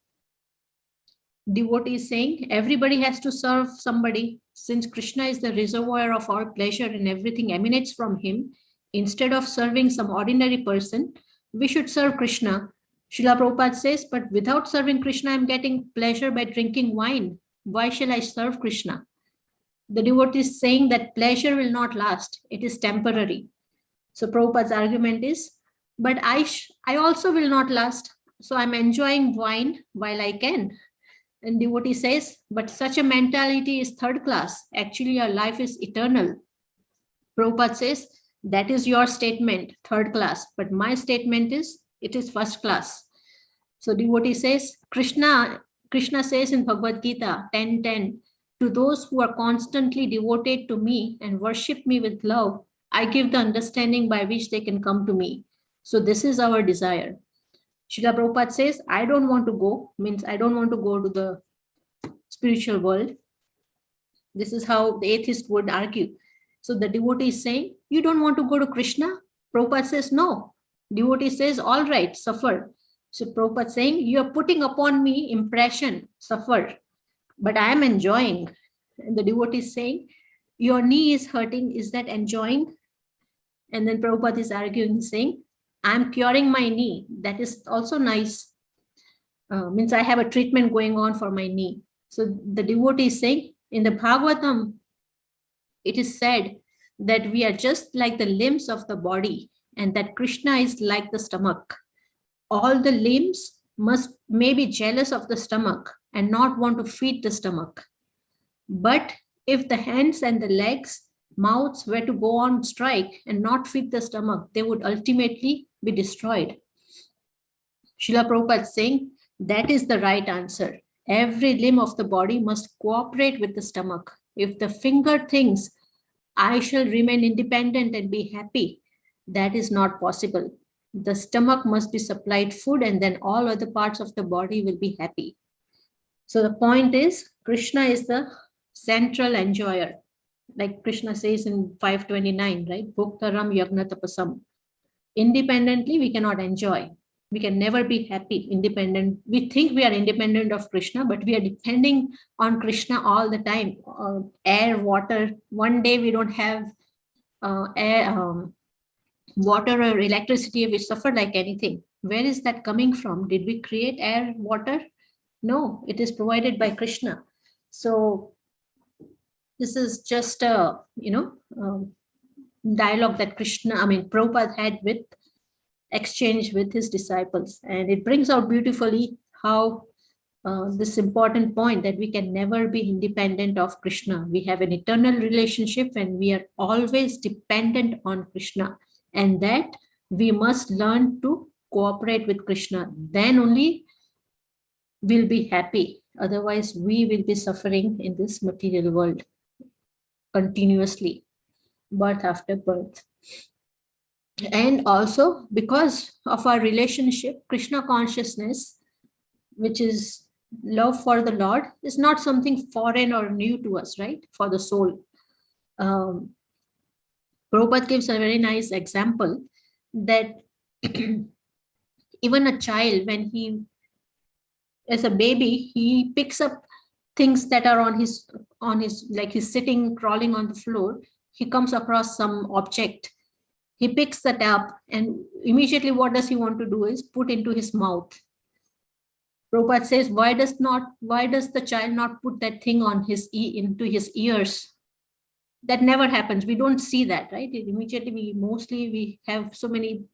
Devotee is saying, everybody has to serve somebody. Since Krishna is the reservoir of all pleasure and everything emanates from him, instead of serving some ordinary person, we should serve Krishna. Srila Prabhupada says, but without serving Krishna, I'm getting pleasure by drinking wine. Why shall I serve Krishna? The devotee is saying that pleasure will not last. It is temporary. So Prabhupada's argument is, but I also will not last. So I'm enjoying wine while I can. And devotee says, but such a mentality is third class. Actually, your life is eternal. Prabhupada says, that is your statement, third class. But my statement is, it is first class. So devotee says, Krishna says in Bhagavad Gita 10:10, to those who are constantly devoted to me and worship me with love, I give the understanding by which they can come to me. So this is our desire. Srila Prabhupada says, I don't want to go, means I don't want to go to the spiritual world. This is how the atheist would argue. So the devotee is saying, you don't want to go to Krishna? Prabhupada says, no. Devotee says, all right, suffer. So Prabhupada is saying, you are putting upon me impression, suffer, but I am enjoying. And the devotee is saying, your knee is hurting, is that enjoying? And then Prabhupada is arguing, saying, I'm curing my knee. That is also nice. Means I have a treatment going on for my knee. So the devotee is saying, in the Bhagavatam, it is said that we are just like the limbs of the body and that Krishna is like the stomach. All the limbs may be jealous of the stomach and not want to feed the stomach. But if the hands and the legs, mouths were to go on strike and not feed the stomach, they would ultimately be destroyed. Srila Prabhupada is saying that is the right answer. Every limb of the body must cooperate with the stomach. If the finger thinks, I shall remain independent and be happy, that is not possible. The stomach must be supplied food and then all other parts of the body will be happy. So the point is, Krishna is the central enjoyer. Like Krishna says in 529, right? Bhuktaram yagna tapasam. Independently, we cannot enjoy. We can never be happy, independent. We think we are independent of Krishna, but we are depending on Krishna all the time. Air, water. One day we don't have air, water or electricity, we suffer like anything. Where is that coming from? Did we create air, water? No, it is provided by Krishna. So this is just a, dialogue that Prabhupada had with exchange with his disciples. And it brings out beautifully how this important point that we can never be independent of Krishna. We have an eternal relationship and we are always dependent on Krishna, and that we must learn to cooperate with Krishna. Then only we'll be happy. Otherwise, we will be suffering in this material world continuously, birth after birth. And also because of our relationship, Krishna consciousness, which is love for the Lord, is not something foreign or new to us, right? For the soul. Prabhupada gives a very nice example that even a child, when he is a baby, he picks up things that are on his, like he's sitting, crawling on the floor. He comes across some object. He picks that up and immediately what does he want to do is put into his mouth. Prabhupada says, why does the child not put that thing on into his ears? That never happens. We don't see that, right? Immediately, we have so many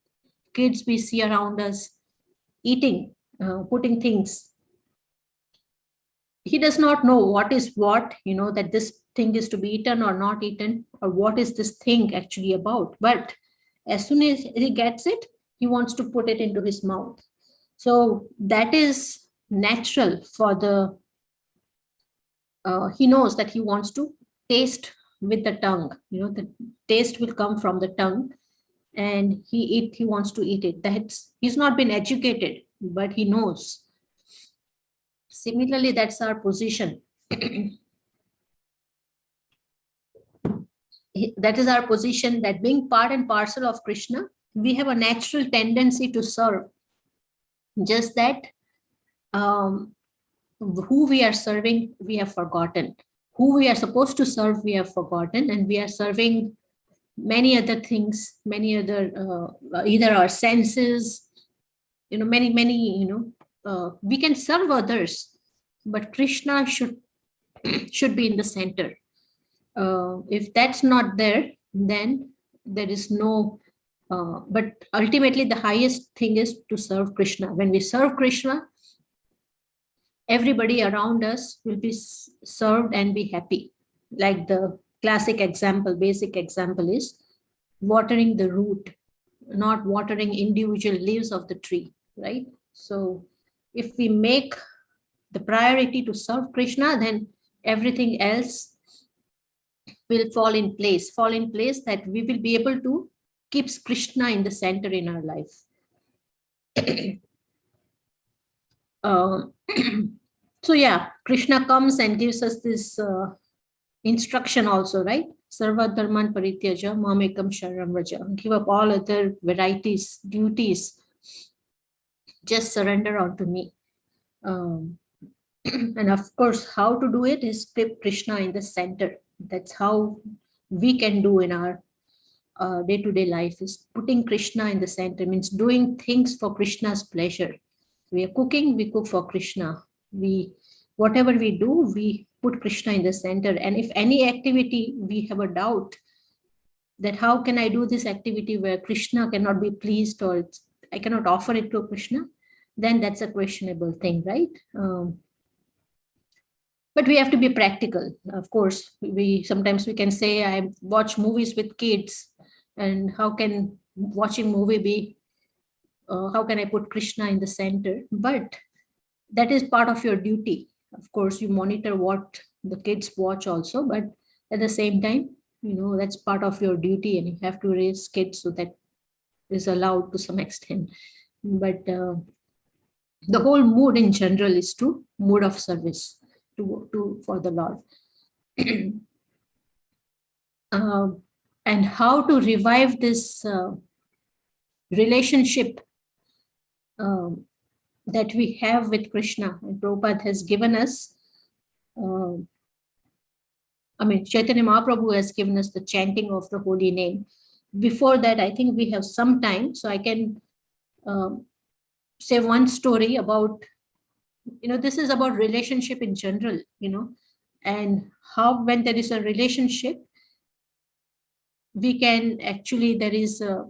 kids we see around us eating, putting things. He does not know what is what, that this thing is to be eaten or not eaten, or what is this thing actually about. But as soon as he gets it, he wants to put it into his mouth. So that is natural for he knows that he wants to taste with the tongue. The taste will come from the tongue, and he wants to eat it. He's not been educated, but he knows. Similarly, that's our position. That is our position, that being part and parcel of Krishna, we have a natural tendency to serve. Just that who we are serving, we have forgotten. Who we are supposed to serve, we have forgotten, and we are serving many other things, many other, either our senses, many, we can serve others, but Krishna should be in the center. If that's not there, then there is no, but ultimately the highest thing is to serve Krishna. When we serve Krishna, everybody around us will be served and be happy. Like the classic example, basic example is watering the root, not watering individual leaves of the tree, right? So if we make the priority to serve Krishna, then everything else will fall in place, that we will be able to keep Krishna in the center in our life. So yeah, Krishna comes and gives us this instruction also, right? Sarva dharman parityaja mamekam sharanam vraja. Give up all other varieties, duties. Just surrender unto me. And of course, how to do it is keep Krishna in the center. That's how we can do in our day-to-day life, is putting Krishna in the center, means doing things for Krishna's pleasure. We are cooking, we cook for Krishna. Whatever we do, we put Krishna in the center. And if any activity we have a doubt that how can I do this activity where Krishna cannot be pleased, or I cannot offer it to Krishna, then that's a questionable thing, right? But we have to be practical. Of course, sometimes we can say, I watch movies with kids, and how can watching movie be, how can I put Krishna in the center? But that is part of your duty. Of course, you monitor what the kids watch also, but at the same time, that's part of your duty, and you have to raise kids so that is allowed to some extent. But the whole mood in general is to mood of service for the Lord. And how to revive this relationship that we have with Krishna. And Prabhupada has given us, Chaitanya Mahaprabhu has given us the chanting of the holy name. Before that, I think we have some time, so I can say one story about, this is about relationship in general, and how when there is a relationship, we can actually, there is a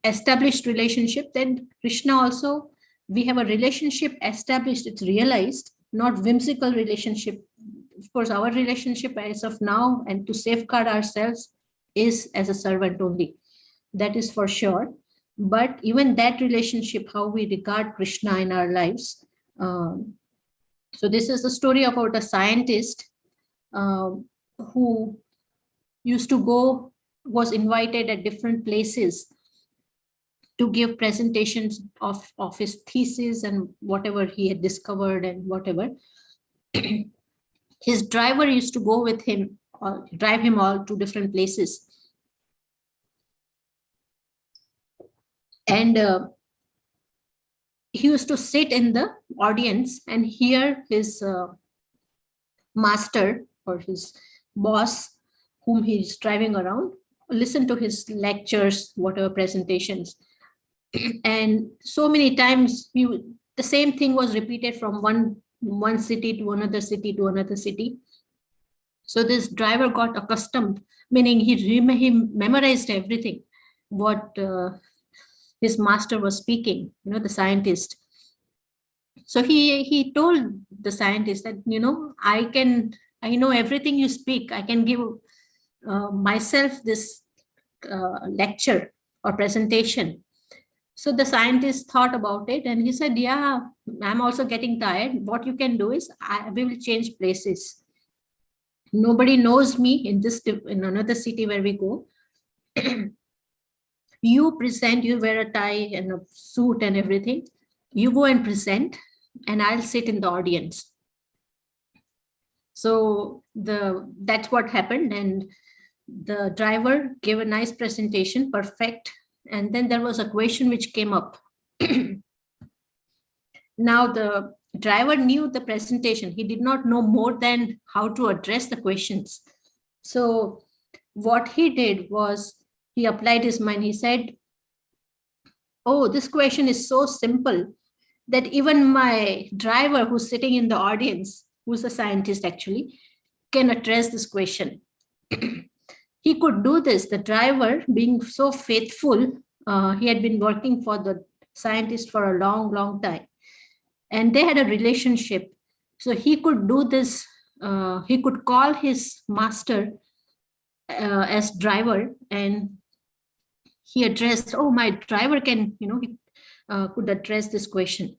established relationship, then Krishna also, we have a relationship established, it's realized, not whimsical relationship. Of course, our relationship as of now and to safeguard ourselves is as a servant only. That is for sure. But even that relationship, how we regard Krishna in our lives. So this is the story about a scientist who used to go, was invited at different places to give presentations of his thesis and whatever he had discovered and whatever. His driver used to go with him, drive him all to different places. And he used to sit in the audience and hear his master or his boss, whom he's driving around, listen to his lectures, whatever presentations. And so many times the same thing was repeated from one city to another city to another city. So this driver got accustomed, meaning he memorized everything what his master was speaking, the scientist. So he told the scientist that, I know everything you speak. I can give myself this lecture or presentation. So the scientist thought about it and he said, yeah, I'm also getting tired. What you can do is we will change places. Nobody knows me in another city where we go. You present, you wear a tie and a suit and everything. You go and present and I'll sit in the audience. So that's what happened. And the driver gave a nice presentation, perfect. And then there was a question which came up. Now the driver knew the presentation. He did not know more than how to address the questions. So what he did was he applied his mind. He said, oh, this question is so simple that even my driver who's sitting in the audience, who's a scientist actually, can address this question. He could do this. The driver, being so faithful, he had been working for the scientist for a long, long time. And they had a relationship. So he could do this. He could call his master as driver, and he addressed, oh, my driver can, he could address this question.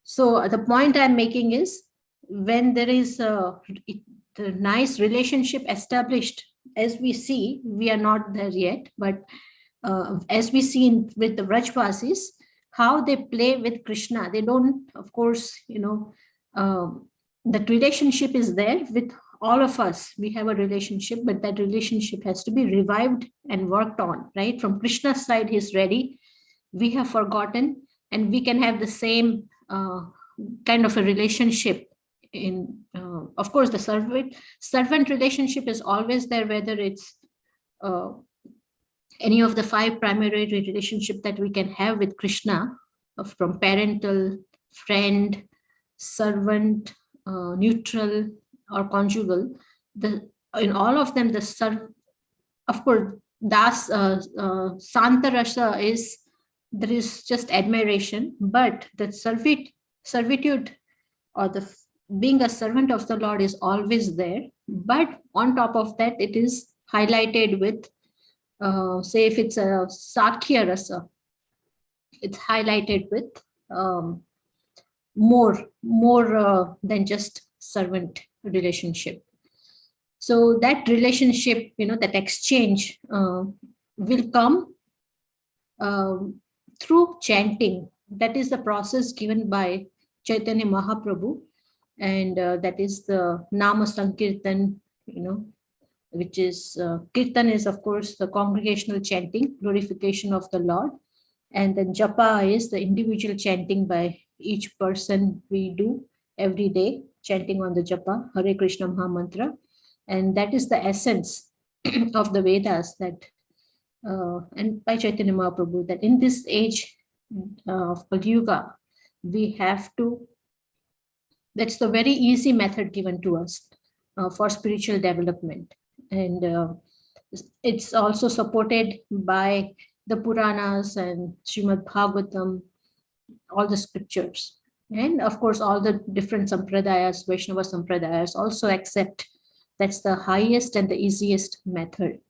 So the point I'm making is when there is the nice relationship established, as we see, we are not there yet, but as we see with the Vrajvasis, how they play with Krishna, they don't, of course, that relationship is there with all of us. We have a relationship, but that relationship has to be revived and worked on, right? From Krishna's side, he's ready. We have forgotten, and we can have the same kind of a relationship. Of course, the servant relationship is always there, whether it's any of the 5 primary relationships that we can have with Krishna, from parental, friend, servant, neutral, or conjugal. In all of them, of course, das santarasa is, there is just admiration, but the servitude or the being a servant of the Lord is always there. But on top of that, it is highlighted with, say if it's a Sakya Rasa, it's highlighted with more than just servant relationship. So that relationship, that exchange will come through chanting. That is the process given by Chaitanya Mahaprabhu, and that is the Nama Sankirtan, which is Kirtan is, of course, the congregational chanting, glorification of the Lord. And then Japa is the individual chanting by each person we do every day, chanting on the Japa, Hare Krishna Maha Mantra. And that is the essence of the Vedas, that and by Chaitanya Mahaprabhu, that in this age of Kali Yuga, we have to, that's the very easy method given to us for spiritual development. And it's also supported by the Puranas and Srimad Bhagavatam, all the scriptures. And of course, all the different sampradayas, Vaishnava sampradayas also accept that's the highest and the easiest method,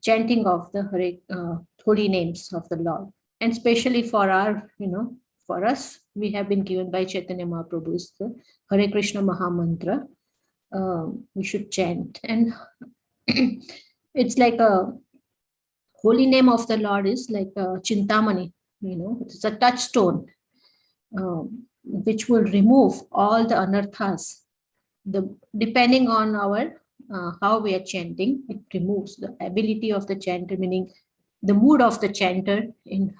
chanting of the holy names of the Lord. And especially for our, for us, we have been given by Chaitanya Mahaprabhu's the Hare Krishna Maha Mantra. We should chant. And it's like a holy name of the Lord is like a Chintamani, it's a touchstone, which will remove all the anarthas. Depending on our how we are chanting, it removes the ability of the chanter, meaning the mood of the chanter in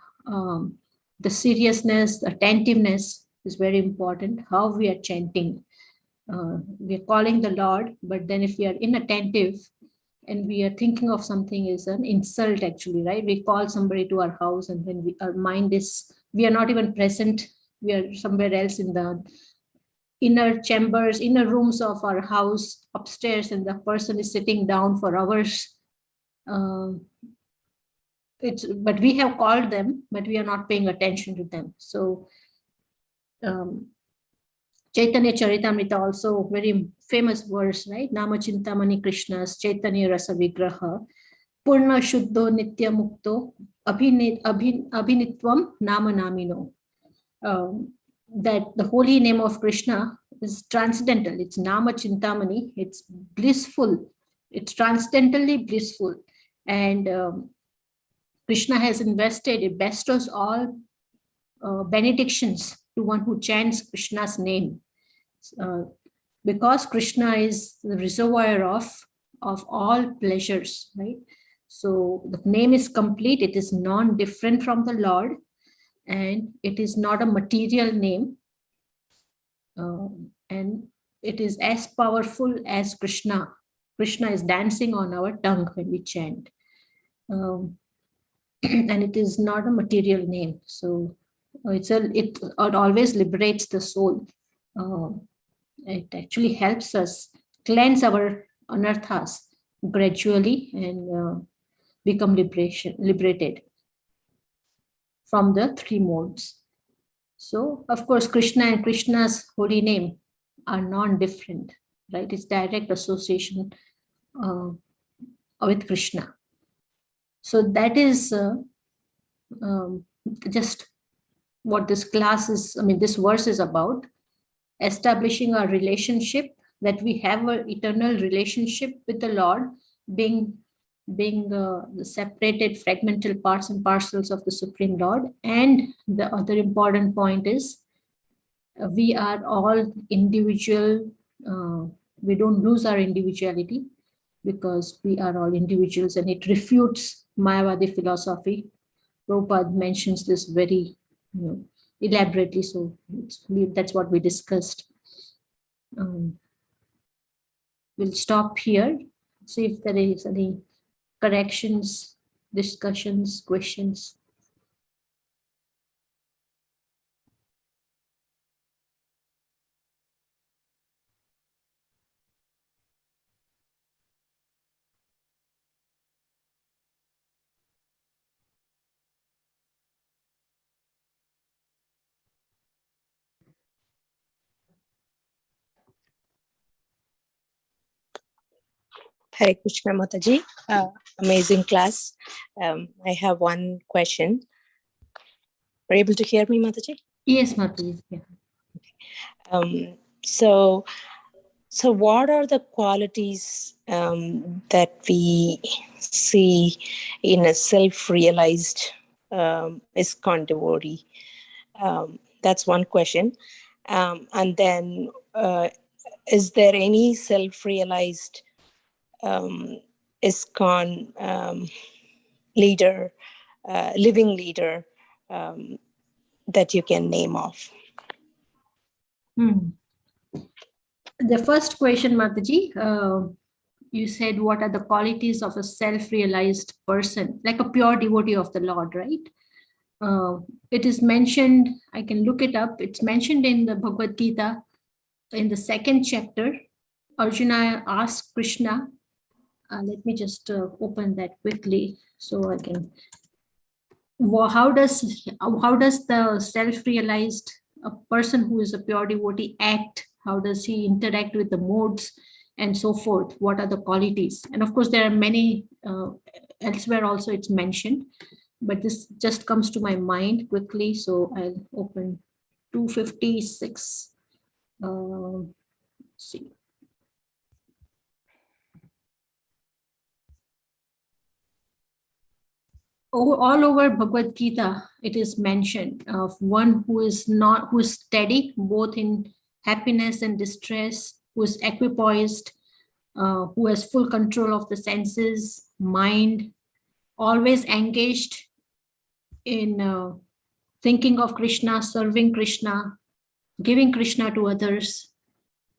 the seriousness, the attentiveness is very important. How we are chanting. We are calling the Lord, but then if we are inattentive and we are thinking of something is an insult actually, right? We call somebody to our house and then our mind is, we are not even present. We are somewhere else in the inner chambers, inner rooms of our house upstairs, and the person is sitting down for hours. But we have called them, but we are not paying attention to them. So Chaitanya Charitamrita also very famous verse, right? Nama Chintamani Krishna's Chaitanya Rasa Vigraha Purna Shuddho Nitya Mukto Abhinitvam Nama Namino. That the holy name of Krishna is transcendental. It's Nama Chintamani. It's blissful. It's transcendentally blissful. And Krishna has invested, it bestows all benedictions to one who chants Krishna's name. Because Krishna is the reservoir of all pleasures, right? So the name is complete. It is non-different from the Lord. And it is not a material name. And it is as powerful as Krishna. Krishna is dancing on our tongue when we chant. And it is not a material name. So it always liberates the soul. It actually helps us cleanse our anarthas gradually and become liberated from the three modes. So, of course, Krishna and Krishna's holy name are non-different, right? It's direct association with Krishna. So that is just what this class is, this verse is about, establishing our relationship, that we have an eternal relationship with the Lord, being the separated fragmental parts and parcels of the Supreme Lord. And the other important point is we are all individual. We don't lose our individuality because we are all individuals, and it refutes Mayavadi philosophy. Prabhupada mentions this very elaborately, so that's what we discussed. We'll stop here, see if there is any corrections, discussions, questions. Hare Krishna Mataji, amazing class. I have one question. Are you able to hear me, Mataji? Yes, Mataji. Yeah. So what are the qualities that we see in a self-realized ISKCON devotee? That's one question. And then, is there any self-realized ISKCON leader, living leader that you can name off? The first question, Mataji, you said what are the qualities of a self-realized person, like a pure devotee of the Lord, right? It is mentioned, I can look it up, it's mentioned in the Bhagavad Gita in the 2nd chapter. Arjuna asked Krishna, let me just open that quickly so I can. How does the self-realized a person who is a pure devotee act? How does he interact with the modes and so forth? What are the qualities? And of course, there are many elsewhere also it's mentioned, but this just comes to my mind quickly. So I'll open 256. Let's see. All over Bhagavad Gita, it is mentioned of one who is steady both in happiness and distress, who is equipoised, who has full control of the senses, mind, always engaged in thinking of Krishna, serving Krishna, giving Krishna to others.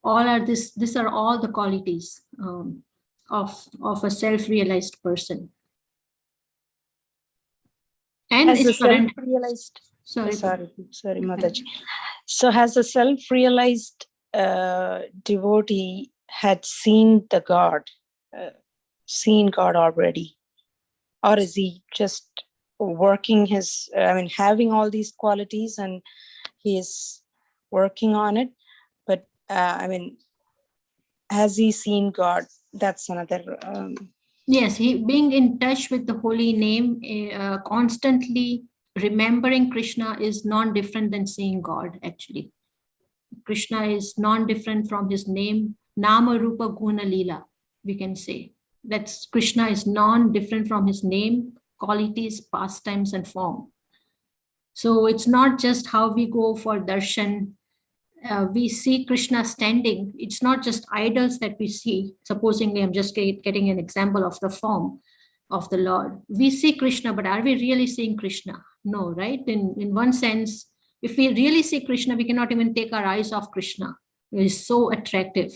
All are these are all the qualities of a self-realized person. And As a is current. self-realized, Sorry, sorry, Mataji. So has a self-realized devotee had seen the God, seen God already? Or is he just working his, having all these qualities and he is working on it? But has he seen God? That's another. Yes, he being in touch with the holy name, constantly remembering Krishna is non-different than seeing God, actually. Krishna is non-different from his name, Nama Rupa Guna Leela, we can say. That's Krishna is non-different from his name, qualities, pastimes, and form. So it's not just how we go for darshan. We see Krishna standing. It's not just idols that we see. Supposingly, I'm just getting an example of the form of the Lord. We see Krishna, but are we really seeing Krishna? No, right? In one sense, if we really see Krishna, we cannot even take our eyes off Krishna. It is so attractive.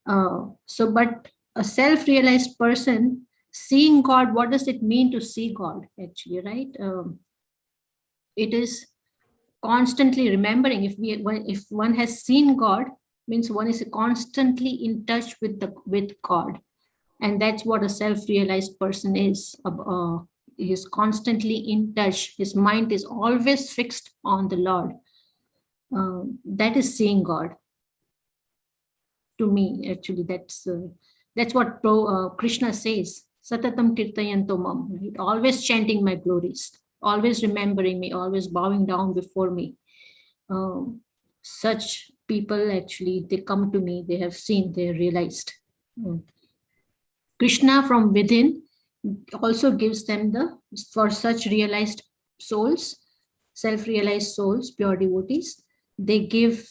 But a self-realized person seeing God, what does it mean to see God, actually, right? It is constantly remembering. If one has seen God, means one is constantly in touch with God, and that's what a self-realized person is. He is constantly in touch. His mind is always fixed on the Lord. That is seeing God. To me, actually, that's what Krishna says. Satatam kirtayanto mam, right? Always chanting my glories, always remembering me, always bowing down before me. Such people, actually, they come to me, they have seen, they realized. Krishna from within also gives them for such realized souls, self-realized souls, pure devotees, they give,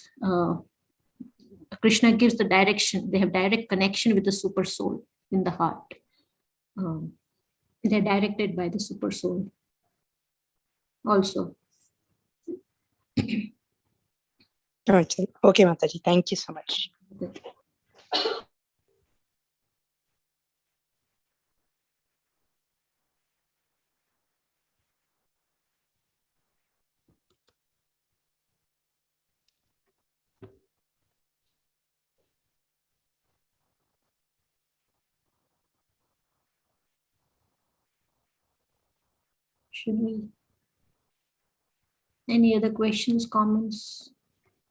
Krishna gives the direction. They have direct connection with the super soul in the heart. They're directed by the super soul also. Okay, Mataji, thank you so much. Should we? Any other questions, comments,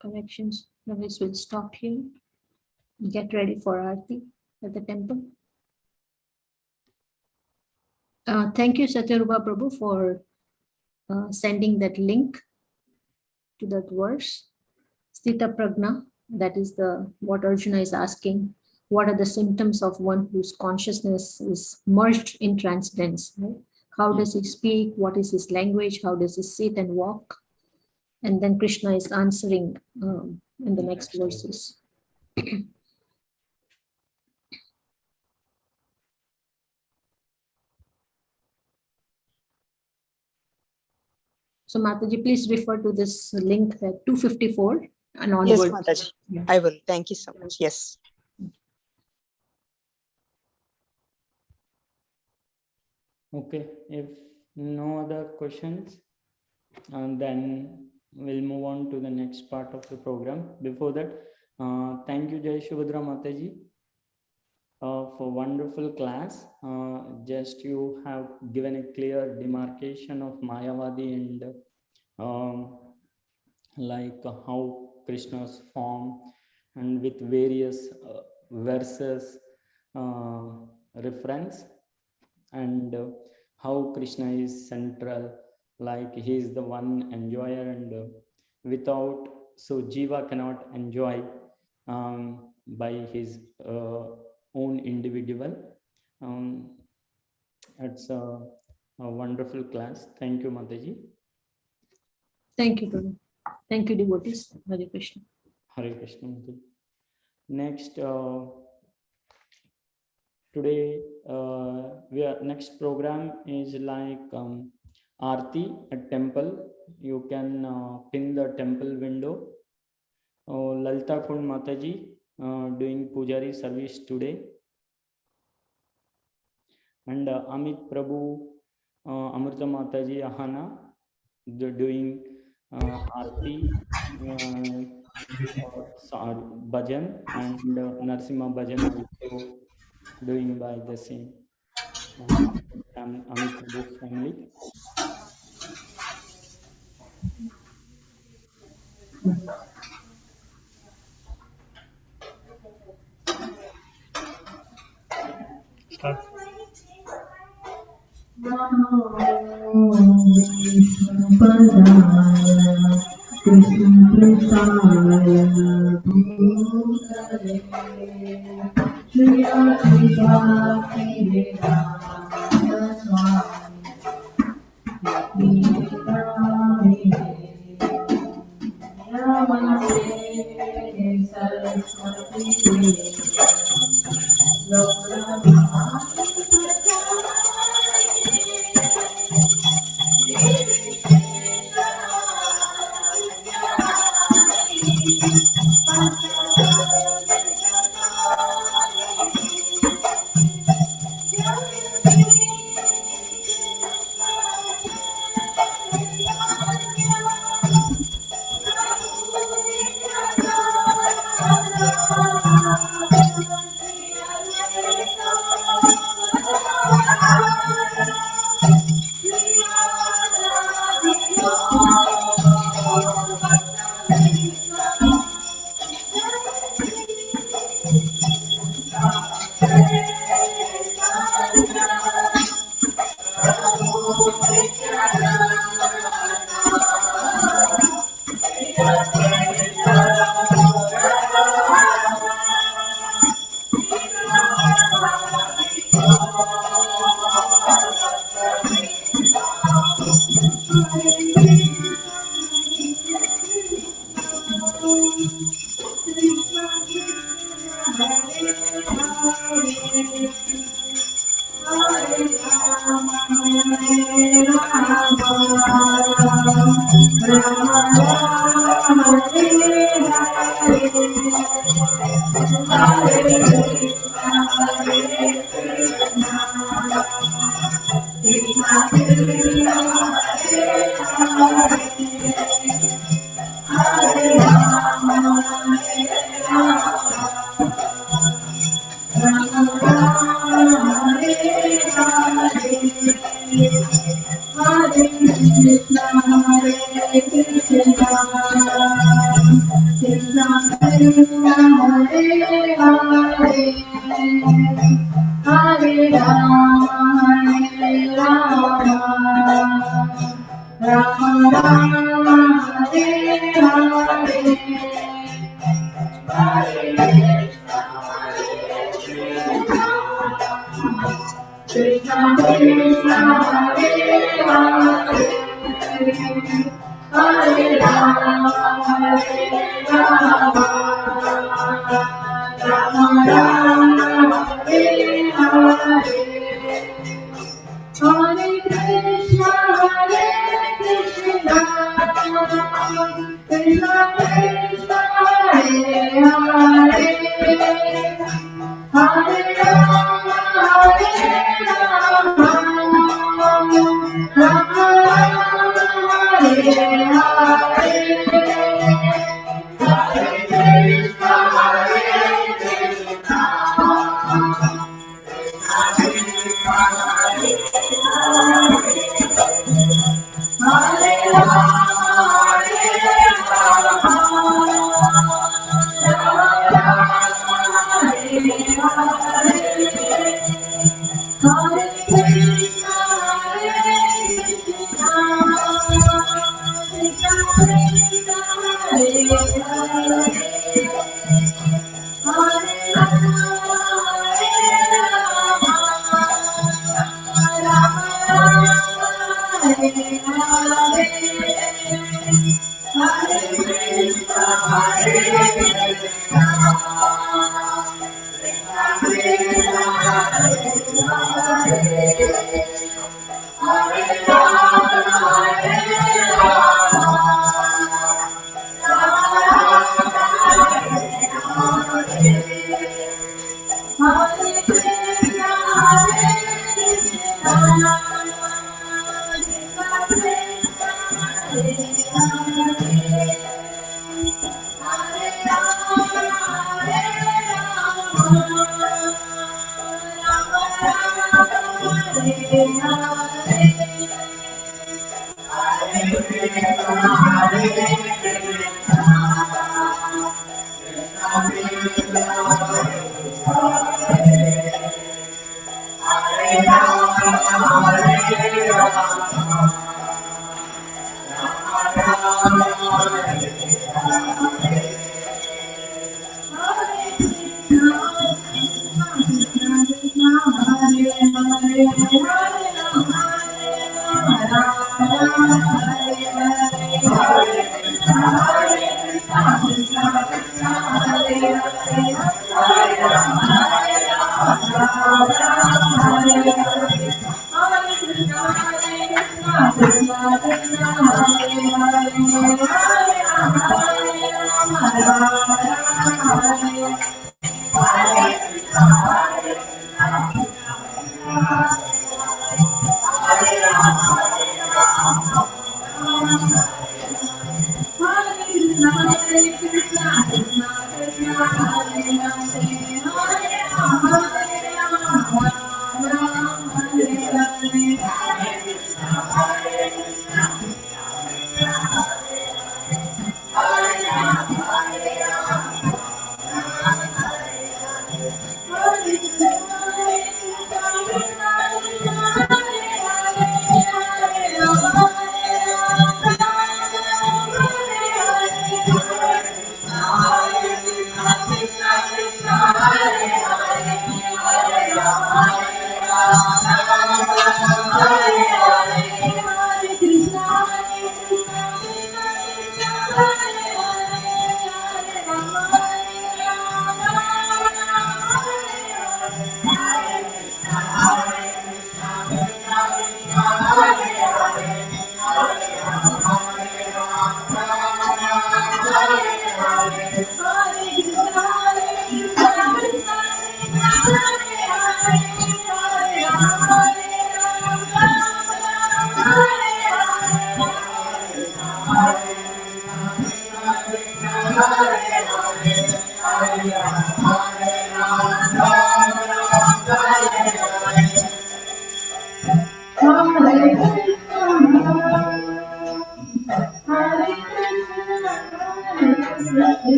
corrections? Otherwise, we'll stop here. Get ready for Aarti at the temple. Thank you, Satyarupa Prabhu, for sending that link to that verse. Sthita Pragna, that is what Arjuna is asking. What are the symptoms of one whose consciousness is merged in transcendence? Right? How does he speak? What is his language? How does he sit and walk? And then Krishna is answering in the next verses. So Mataji, please refer to this link at 254 and onwards. Yes, Mataji, yeah. I will. Thank you so much. Yes. Okay, if no other questions, then we'll move on to the next part of the program. Before that, thank you, Jaya Subhadra Mataji, for wonderful class. Just you have given a clear demarcation of Mayavadi and like how Krishna's form and with various verses uh, reference, and how Krishna is central, like he is the one enjoyer, and without, so Jiva cannot enjoy by his own individual. Um, it's a wonderful class. Thank you, Mataji. Thank you, Prabhu. Thank you, devotees. Hare Krishna. Hare Krishna. Mataji. Next, today next program is like Aarti at temple. You can pin the temple window. Lalita Kund Mataji doing Pujari service today. And Amit Prabhu, Amrita Mataji Ahana, doing Aarti, Bhajan, and Narsimha Bhajan also doing by the same Amit Prabhu's family.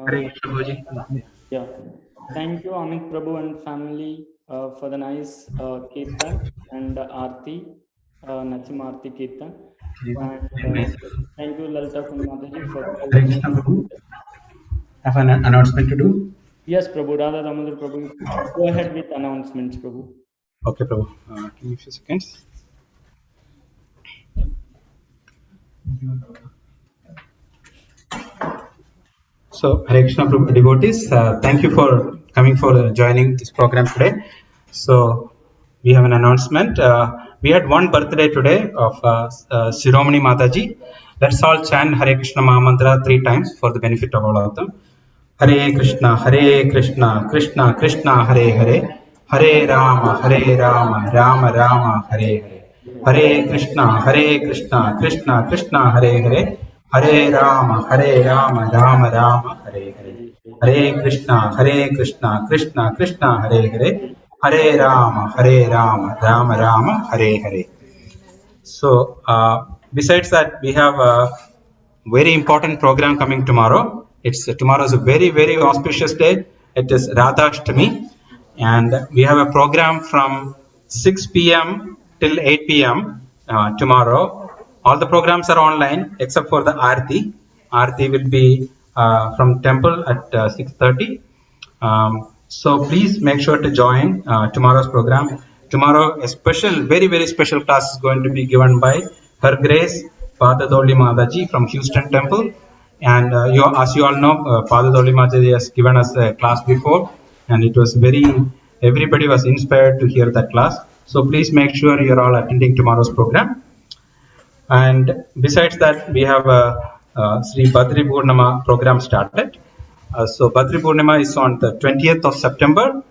Hare Krishna. Yeah. Thank you, Amit Prabhu and family, for the nice kirtan and Aarti, Nachim Aarti kirtan. And thank you, Lalita Kun Mataji, for Hare Krishna, Prabhu. Have an announcement to do? Yes, Prabhu. Radha Damodar Prabhu. Go ahead with announcements, Prabhu. Okay, Prabhu. Give me a few seconds. So, Hare Krishna, Prabhu devotees, thank you for coming for joining this program today. So, we have an announcement. We had one birthday today of Shiromani Mataji. Let's all chant Hare Krishna Mahamantra 3 times for the benefit of all of them. Hare Krishna, Krishna Krishna, Hare Hare, Hare Rama, Rama Rama, Hare Hare. Hare Krishna, Krishna Krishna, Hare Hare, Hare Rama, Rama Rama, Hare Hare. Hare Krishna, Krishna Krishna, Hare Hare, Hare Rama, Rama Rama, Hare Hare. So, besides that, we have a very important program coming tomorrow. Tomorrow is a very, very auspicious day. It is Radhashtami, and we have a program from 6 p.m. till 8 p.m. Tomorrow. All the programs are online except for the Aarti. Aarti will be from temple at 6:30. So please make sure to join tomorrow's program. Tomorrow, a special, very, very special class is going to be given by Her Grace Padadoli Mataji from Houston Temple. And as you all know, Padadoli Mataji has given us a class before. and it was everybody was inspired to hear that class. So please make sure you're all attending tomorrow's program. And besides that, we have a Sri Badri Purnama program started. So Badri Purnima is on the 20th of September,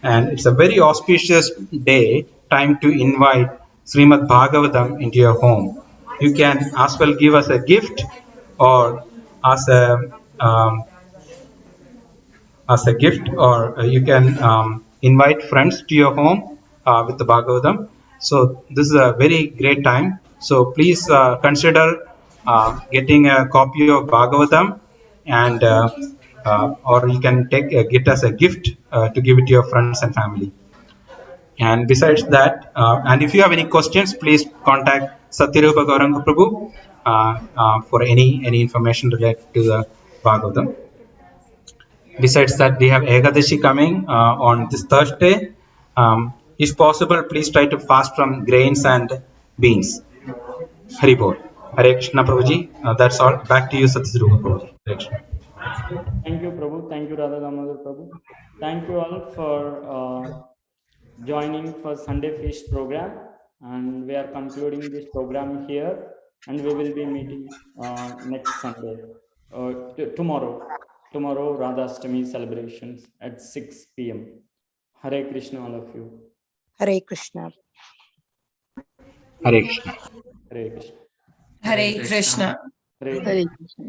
and it's a very auspicious day, time to invite Srimad Bhagavatam into your home. You can as well give us a gift or as a gift, or you can invite friends to your home with the Bhagavatam. So this is a very great time. So please consider getting a copy of Bhagavatam, and or you can get as a gift to give it to your friends and family. And besides that, and if you have any questions, please contact Satyarupa Gauranga Prabhu for any information related to the Bhagavatam. Besides that, we have Ekadashi coming on this Thursday. If possible, please try to fast from grains and beans. Hari Bol. Hare Krishna Prabhuji. That's all. Back to you, Satsrupa Prabhuji. Hare Krishna. Thank you, Prabhu. Thank you, Radha Damodar Prabhu. Thank you all for joining for Sunday Feast program. And we are concluding this program here. And we will be meeting next Sunday, tomorrow. Tomorrow, Radhastami celebrations at 6 p.m. Hare Krishna, all of you. Hare Krishna. Hare Krishna. Hare Krishna. Hare Krishna. Hare Hare Krishna.